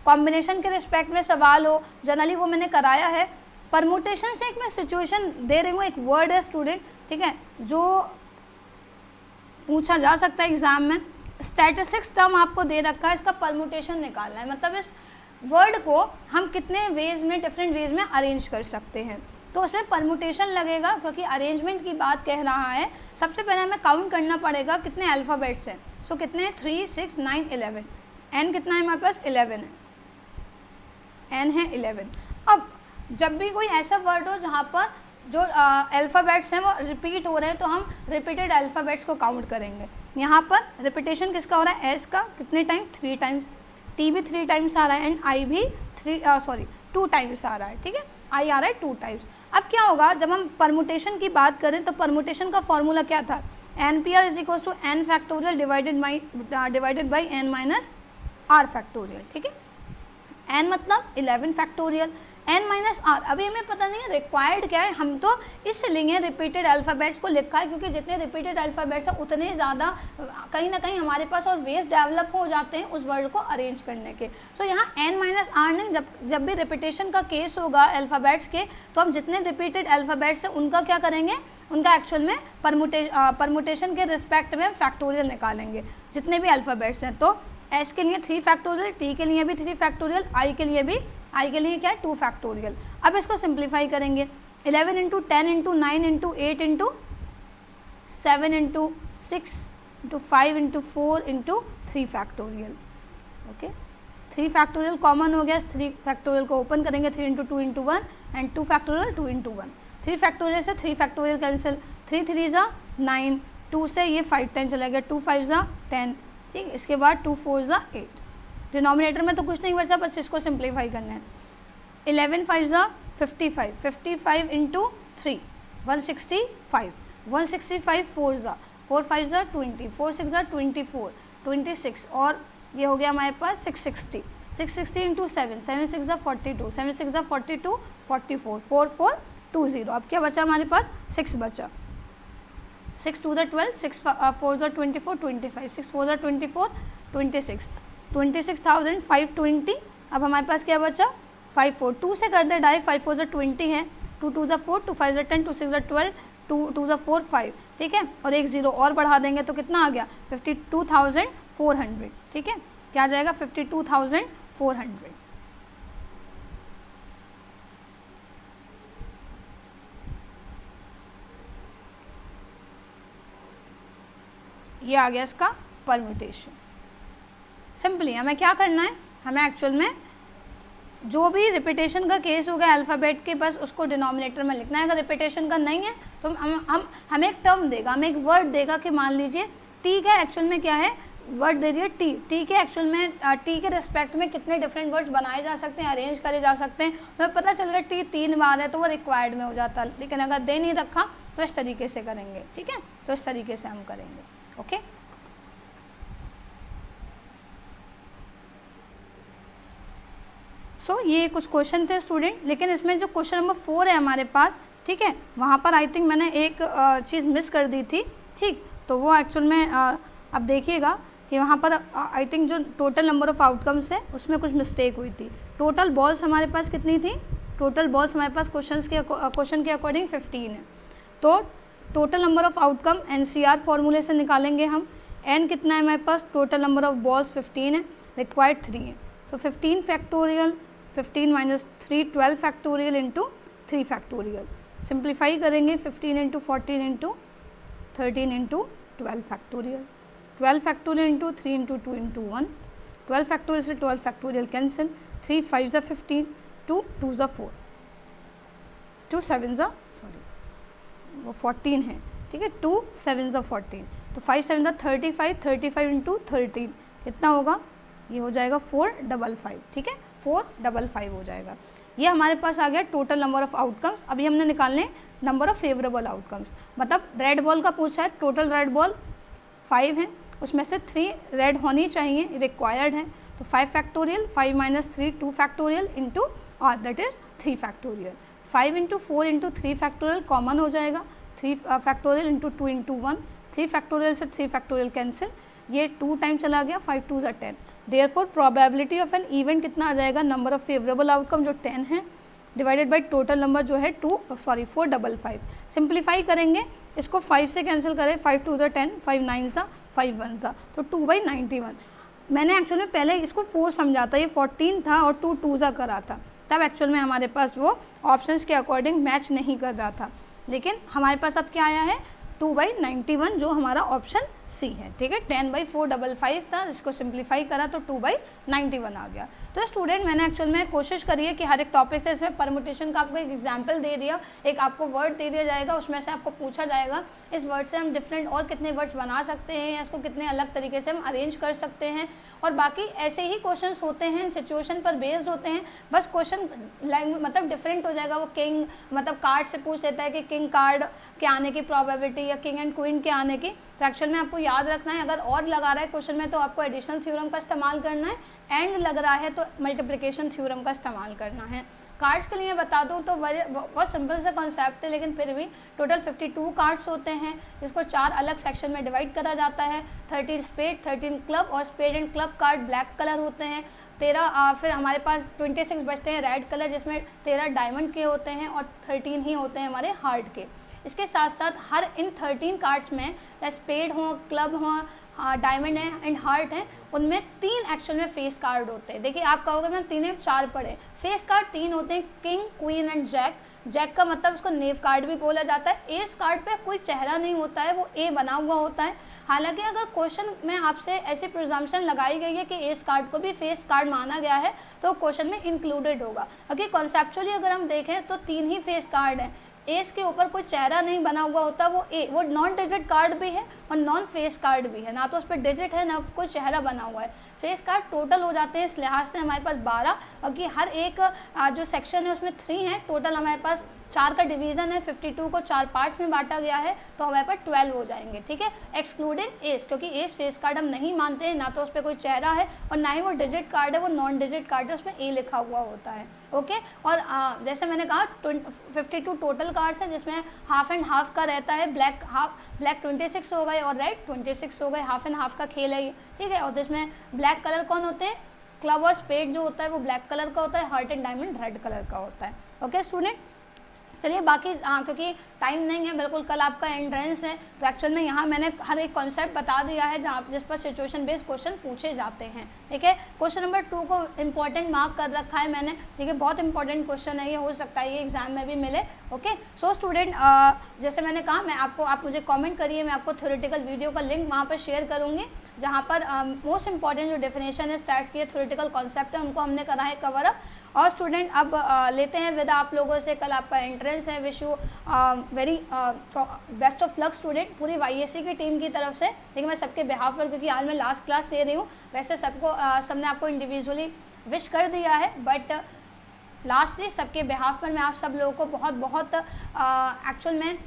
कॉम्बिनेशन के रिस्पेक्ट में सवाल हो, जनरली वो मैंने कराया है। परमुटेशन से एक मैं सिचुएशन दे रही हूँ, एक वर्ड है स्टूडेंट, ठीक है, जो पूछा जा सकता है एग्जाम में, स्टैटिस्टिक्स टर्म आपको दे रखा है, इसका परमुटेशन निकालना है, मतलब इस वर्ड को हम कितने वेज में, डिफरेंट वेज में अरेंज कर सकते हैं, तो उसमें परमुटेशन लगेगा, क्योंकि अरेंजमेंट की बात कह रहा है। सबसे पहले हमें काउंट करना पड़ेगा कितने अल्फ़ाबेट्स हैं, सो कितने हैं 3 6 9 11, एन कितना है हमारे पास 11 है, एन है 11। अब जब भी कोई ऐसा वर्ड हो जहाँ पर जो अल्फ़ाबेट्स हैं वो रिपीट हो रहे हैं, तो हम रिपीटेड अल्फ़ाबेट्स को काउंट करेंगे। यहाँ पर रिपीटेशन किसका हो रहा है, एस का कितने टाइम 3 टाइम्स, टी भी 3 टाइम्स आ रहा है, एंड आई भी 2 टाइम्स आ रहा है, ठीक है, आई आ रहा है 2 टाइम्स। अब क्या होगा जब हम परमुटेशन की बात करें, तो परमुटेशन का फॉर्मूला क्या था, n P r is equal to n factorial divided by n minus r factorial, ठीक है, एन मतलब 11 फैक्टोरियल, n माइनस आर, अभी हमें पता नहीं है रिक्वायर्ड क्या है, हम तो इससे लेंगे रिपीटेड अल्फ़ाबेट्स को लिखा है क्योंकि जितने रिपीटेड अल्फ़ाबेट्स हैं उतने ज़्यादा कहीं ना कहीं हमारे पास और वेज डेवलप हो जाते हैं उस वर्ड को अरेंज करने के। सो यहाँ n माइनस आर नहीं, जब भी रिपीटेशन का केस होगा अल्फ़ाबेट्स के तो हम जितने रिपीटेड अल्फ़ाबेट्स हैं उनका क्या करेंगे, उनका एक्चुअल में परमुटेशन के रिस्पेक्ट में फैक्टोरियल निकालेंगे जितने भी अल्फ़ाबेट्स हैं। तो s के लिए 3 फैक्टोरियल, t के लिए भी 3 फैक्टोरियल, i के लिए भी, i के लिए क्या है 2 फैक्टोरियल। अब इसको सिंप्लीफाई करेंगे, 11 into 10 into 9 into 8 into 7 into 6 into 5 into 4 into 3 factorial. Okay, 3 factorial common हो गया, 3 फैक्टोरियल को ओपन करेंगे, 3 into 2 into 1 and 2 factorial 2 into 1। 3 factorial से 3 फैक्टोरियल कैंसिल, 3 3 ज़ा 9, 2 से ये 5 10 चला गया, 2 5 ज़ा 10, ठीक। इसके बाद 2 4 ज़ा 8, डिनोमिनेटर में तो कुछ नहीं बचा, बस इसको सिंप्लीफाई करना है। 11 5 ज़ा 55, 55 इंटू 3 165, 165 4 ज़ा 4 5 ज़ा 20, 4 6 ज़ा 24, 26 और ये हो गया हमारे पास 660, 660 इंटू 7, 7 6 ज़ा 42, 7 6 ज़ा 42, 44, 4 4 2 0। अब क्या बचा हमारे पास, 6 बचा, 6 2 ज़ा 12, 6 4 ज़ा 24, 25, 6 4 ज़ा 24, 26, 26,520। अब हमारे पास क्या बचा, 5 4, 2 से कर दे डायरेक्ट, 5 4 ज़ा 20 है, 2 2 ज़ा 4, 2 5 ज़ा 10, 2 6 ज़ा 12, 2 2 ज़ा 4 5, ठीक है, और एक ज़ीरो और बढ़ा देंगे तो कितना आ गया 52,400, ठीक है, क्या आ जाएगा 52,400। ये आ गया इसका परम्यूटेशन। सिंपली हमें क्या करना है, हमें एक्चुअल में जो भी रिपीटेशन का केस होगा अल्फ़ाबेट के, बस उसको डिनोमिनेटर में लिखना है। अगर रिपीटेशन का नहीं है तो हमें एक टर्म देगा, हमें एक वर्ड देगा कि मान लीजिए टी का एक्चुअल में क्या है, वर्ड दे दिया टी, टी के एक्चुअल में टी के रिस्पेक्ट में कितने डिफरेंट वर्ड्स बनाए जा सकते हैं, अरेंज करे जा सकते हैं। हमें पता चल गया टी 3 बार है तो वो रिक्वायर्ड में हो जाता, लेकिन अगर दे नहीं रखा तो इस तरीके से करेंगे, ठीक है, तो इस तरीके से हम करेंगे। ओके, सो ये कुछ क्वेश्चन थे स्टूडेंट, लेकिन इसमें जो क्वेश्चन नंबर 4 है हमारे पास, ठीक है, वहाँ पर आई थिंक मैंने एक चीज़ मिस कर दी थी, ठीक, तो वो एक्चुअल में अब देखिएगा कि वहाँ पर आई थिंक जो टोटल नंबर ऑफ़ आउटकम्स है उसमें कुछ मिस्टेक हुई थी। टोटल बॉल्स हमारे पास कितनी थी, टोटल बॉल्स हमारे पास क्वेश्चन के अकॉर्डिंग 15 है। तो total number of outcome NCR फॉर्मूले से निकालेंगे हम। n कितना है हमारे पास, टोटल नंबर ऑफ बॉल्स 15 है, रिक्वायर्ड 3 है। सो 15 factorial, 15 minus 3, 12 factorial into 3 factorial. Simplify करेंगे, 15 into 14 into 13 into 12 factorial, 12 factorial into 3 into 2 into 1, 12 factorial से 12 फैक्टोरियल कैंसिल, 3 5 ज़ा 15, 2 2 ज़ा 4, 2 7 ज़ा वो 14 है, ठीक है, 2 7 ज़ा 14, तो 5 7 ज़ा 35, 35 इंटू 13 कितना होगा, ये हो जाएगा 455, ठीक है, 455 हो जाएगा। ये हमारे पास आ गया टोटल नंबर ऑफ़ आउटकम्स। अभी हमने निकालने नंबर ऑफ़ फेवरेबल आउटकम्स, मतलब रेड बॉल का पूछा है, टोटल रेड बॉल 5 है, उसमें से 3 रेड होनी चाहिए, रिक्वायर्ड है, तो 5 फैक्टोरियल, 5 माइनस 3 2 फैक्टोरियल इंटू और that is 3 factorial, 5 into 4 into 3 factorial common हो जाएगा, 3 फैक्टोरियल इंटू 2 इंटू 1, 3 फैक्टोरियल से 3 फैक्टोरियल कैंसिल, ये 2 टाइम चला गया, 5 2 ज़ा 10। Therefore probability of an event कितना आ जाएगा, नंबर ऑफ फेवरेबल आउटकम जो 10 है डिवाइडेड बाई टोटल नंबर जो है 455। सिंप्लीफाई करेंगे, इसको 5 से कैंसिल करें, 5 2 ज़ा 10, 5 9 ज़ा 5 1 ज़ा, तो 2/91। मैंने एक्चुअल में पहले इसको 4 समझा था, ये 14 था और 2 2 ज़ा करा था, तब एक्चुअल में हमारे पास वो ऑप्शंस के अकॉर्डिंग मैच नहीं कर रहा था, लेकिन हमारे पास अब क्या आया है 2/91 जो हमारा ऑप्शन सी है, ठीक है। 10/455 था, जिसको सिंप्लीफाई करा तो 2/91 आ गया। तो स्टूडेंट मैंने एक्चुअल में कोशिश करी है कि हर एक टॉपिक से इसमें परमुटेशन का आपको एक एग्जाम्पल दे दिया, एक आपको वर्ड दे दिया जाएगा, उसमें से आपको पूछा जाएगा इस वर्ड से हम डिफरेंट और कितने वर्ड्स बना सकते हैं या इसको कितने अलग तरीके से हम अरेंज कर सकते हैं, और बाकी ऐसे ही क्वेश्चन होते हैं, सिचुएशन पर बेस्ड होते हैं, बस क्वेश्चन लैंग्वेज मतलब डिफरेंट हो जाएगा। वो किंग मतलब कार्ड से पूछ लेता है कि किंग कार्ड के आने की प्रोबेबिलिटी या किंग एंड क्वीन के आने की, तो एक्चुअल में आपको याद रखना है, अगर और लगा रहा है क्वेश्चन में तो आपको एडिशनल थ्योरम का इस्तेमाल करना है, एंड लग रहा है तो मल्टीप्लिकेशन थ्योरम का इस्तेमाल करना है। कार्ड्स के लिए बता दूं तो बहुत सिंपल सा कॉन्सेप्ट है, लेकिन फिर भी टोटल 52 कार्ड्स होते हैं जिसको 4 अलग सेक्शन में डिवाइड करा जाता है। 13 स्पेड, 13 क्लब और spade and club card black colour होते हैं। 13 फिर हमारे पास 26 बचते हैं रेड कलर, जिसमें 13 डायमंड के होते हैं और 13 ही होते हैं हमारे हार्ट के। इसके साथ साथ हर इन 13 कार्ड्स में स्पेड हो, क्लब हो, डायमंड है एंड हार्ट है, उनमें 3 एक्चुअल में फेस कार्ड होते हैं। देखिए आप कहोगे मैम 3 4 पढ़े, फेस कार्ड 3 होते हैं, king, queen and jack. Jack का मतलब उसको नेव कार्ड भी बोला जाता है। एस कार्ड पे कोई चेहरा नहीं होता है, वो ए बना हुआ होता है। हालांकि अगर क्वेश्चन में आपसे ऐसी प्रिजम्पशन लगाई गई है कि एस कार्ड को भी फेस कार्ड माना गया है तो क्वेश्चन में इंक्लूडेड होगा। क्योंकि कॉन्सेप्चुअली अगर हम देखें तो 3 ही फेस कार्ड हैं। एस के ऊपर कोई चेहरा नहीं बना हुआ होता, वो नॉन डिजिट कार्ड भी है और नॉन फेस कार्ड भी है, ना तो उस पर डिजिट है ना कोई चेहरा बना हुआ है। फेस कार्ड टोटल हो जाते हैं इस लिहाज से हमारे पास 12, और कि हर एक जो सेक्शन है उसमें 3 है। टोटल हमारे पास 4 का डिवीजन है, 52 को 4 पार्ट्स में बांटा गया है, तो हमारे पास 12 हो जाएंगे। ठीक है, एक्सक्लूडिंग एस, क्योंकि एस फेस कार्ड हम नहीं मानते हैं, ना तो उस पर कोई चेहरा है और ना ही वो डिजिट कार्ड है, वो नॉन डिजिट कार्ड है, उसमें ए लिखा हुआ होता है। ओके, और जैसे मैंने कहा 52 टोटल कार्ड्स हैं, जिसमें हाफ एंड हाफ का रहता है। ब्लैक 26 हो गए और रेड 26 हो गए, हाफ एंड हाफ का खेल है ये। ठीक है, और जिसमें ब्लैक कलर कौन होते हैं, क्लब और स्पेड जो होता है वो ब्लैक कलर का होता है, heart and diamond red colour का होता है। ओके स्टूडेंट, चलिए बाकी क्योंकि टाइम नहीं है, बिल्कुल कल आपका एंट्रेंस है, तो एक्चुअल में यहाँ मैंने हर एक कॉन्सेप्ट बता दिया है जहाँ जिस पर सिचुएशन बेस्ड क्वेश्चन पूछे जाते हैं। ठीक है, क्वेश्चन नंबर 2 को इंपॉर्टेंट मार्क कर रखा है मैंने। ठीक है, बहुत इंपॉर्टेंट क्वेश्चन है ये, हो सकता है ये एग्जाम में भी मिले। ओके, सो स्टूडेंट जैसे मैंने कहा आप मुझे कॉमेंट करिए, मैं आपको थ्योरेटिकल वीडियो का लिंक वहाँ पर शेयर करूँगी, जहाँ पर मोस्ट इंपॉर्टेंट जो डेफिनेशन है स्टैट्स की, थ्योरेटिकल कॉन्सेप्ट है, उनको हमने करा है कवर अप। और स्टूडेंट अब लेते हैं विदा आप लोगों से, कल आपका एंट्रेंस है। Wish you very best of luck student, पूरी YSC की टीम की तरफ से। लेकिन मैं सबके बिहाफ पर, क्योंकि आज मैं लास्ट क्लास दे रही हूँ, वैसे सबने आपको इंडिविजुअली विश कर दिया है, बट लास्टली सबके बिहाफ पर मैं आप सब लोगों को बहुत बहुत एक्चुअल में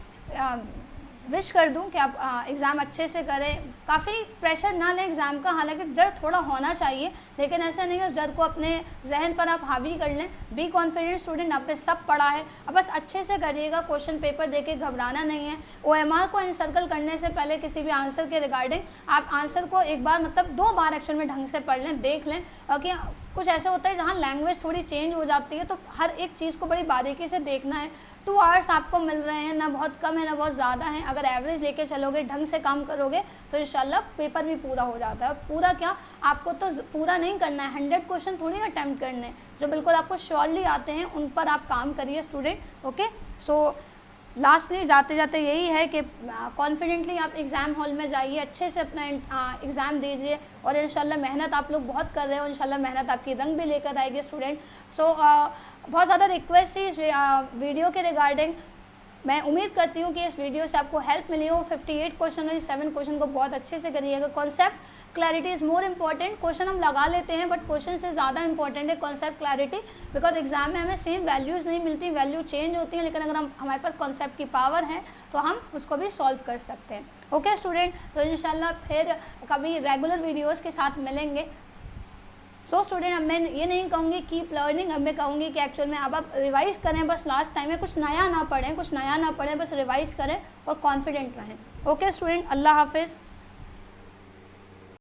विश कर दूं कि आप एग्ज़ाम अच्छे से करें। काफ़ी प्रेशर ना लें एग्ज़ाम का, हालांकि डर थोड़ा होना चाहिए, लेकिन ऐसा नहीं है उस डर को अपने जहन पर आप हावी कर लें। बी कॉन्फिडेंट स्टूडेंट, आपने सब पढ़ा है, अब बस अच्छे से करिएगा। क्वेश्चन पेपर देके घबराना नहीं है। OMR को इनसर्कल करने से पहले किसी भी आंसर के रिगार्डिंग आप आंसर को एक बार मतलब 2 बार एक्चुअल में ढंग से पढ़ लें, देख लें। क्योंकि कुछ ऐसा होता है जहाँ लैंग्वेज थोड़ी चेंज हो जाती है, तो हर एक चीज़ को बड़ी बारीकी से देखना है। 2 आवर्स आपको मिल रहे हैं, ना बहुत कम है ना बहुत ज़्यादा है। अगर एवरेज लेके चलोगे, ढंग से काम करोगे, तो इंशाल्लाह पेपर भी पूरा हो जाता है। पूरा क्या, आपको तो पूरा नहीं करना है, 100 क्वेश्चन थोड़ी ना अटैम्प्ट करने हैं, जो बिल्कुल आपको श्योरली आते हैं उन पर आप काम करिए स्टूडेंट। ओके, सो लास्टली जाते जाते यही है कि कॉन्फिडेंटली आप एग्ज़ाम हॉल में जाइए, अच्छे से अपना एग्ज़ाम दीजिए, और इंशाल्लाह मेहनत आप लोग बहुत कर रहे हो, इंशाल्लाह मेहनत आपकी रंग भी लेकर आएगी स्टूडेंट। सो बहुत ज़्यादा रिक्वेस्ट थी इस वीडियो के रिगार्डिंग। मैं उम्मीद करती हूँ कि इस वीडियो से आपको हेल्प मिली हो। 58 क्वेश्चन है, 7 क्वेश्चन को बहुत अच्छे से करिएगा। Concept clarity is more important. Question हम लगा लेते हैं, बट क्वेश्चन से ज़्यादा इंपॉर्टेंट है कॉन्सेप्ट क्लैरिटी, बिकॉज एग्जाम में हमें सेम वैल्यूज़ नहीं मिलती, वैल्यू चेंज होती है, लेकिन अगर हमारे पास कॉन्सेप्ट की पावर है तो हम उसको भी सॉल्व कर सकते हैं। ओके स्टूडेंट, तो इंशाल्लाह फिर कभी रेगुलर वीडियोज़ के साथ मिलेंगे। सो स्टूडेंट, अब मैं ये नहीं कहूँगी कीप लर्निंग, अब मैं कहूँगी कि एक्चुअल में अब आप रिवाइज़ करें, बस लास्ट टाइम में कुछ नया ना पढ़ें, बस रिवाइज़ करें और कॉन्फिडेंट रहें। ओके स्टूडेंट, अल्लाह हाफिज़।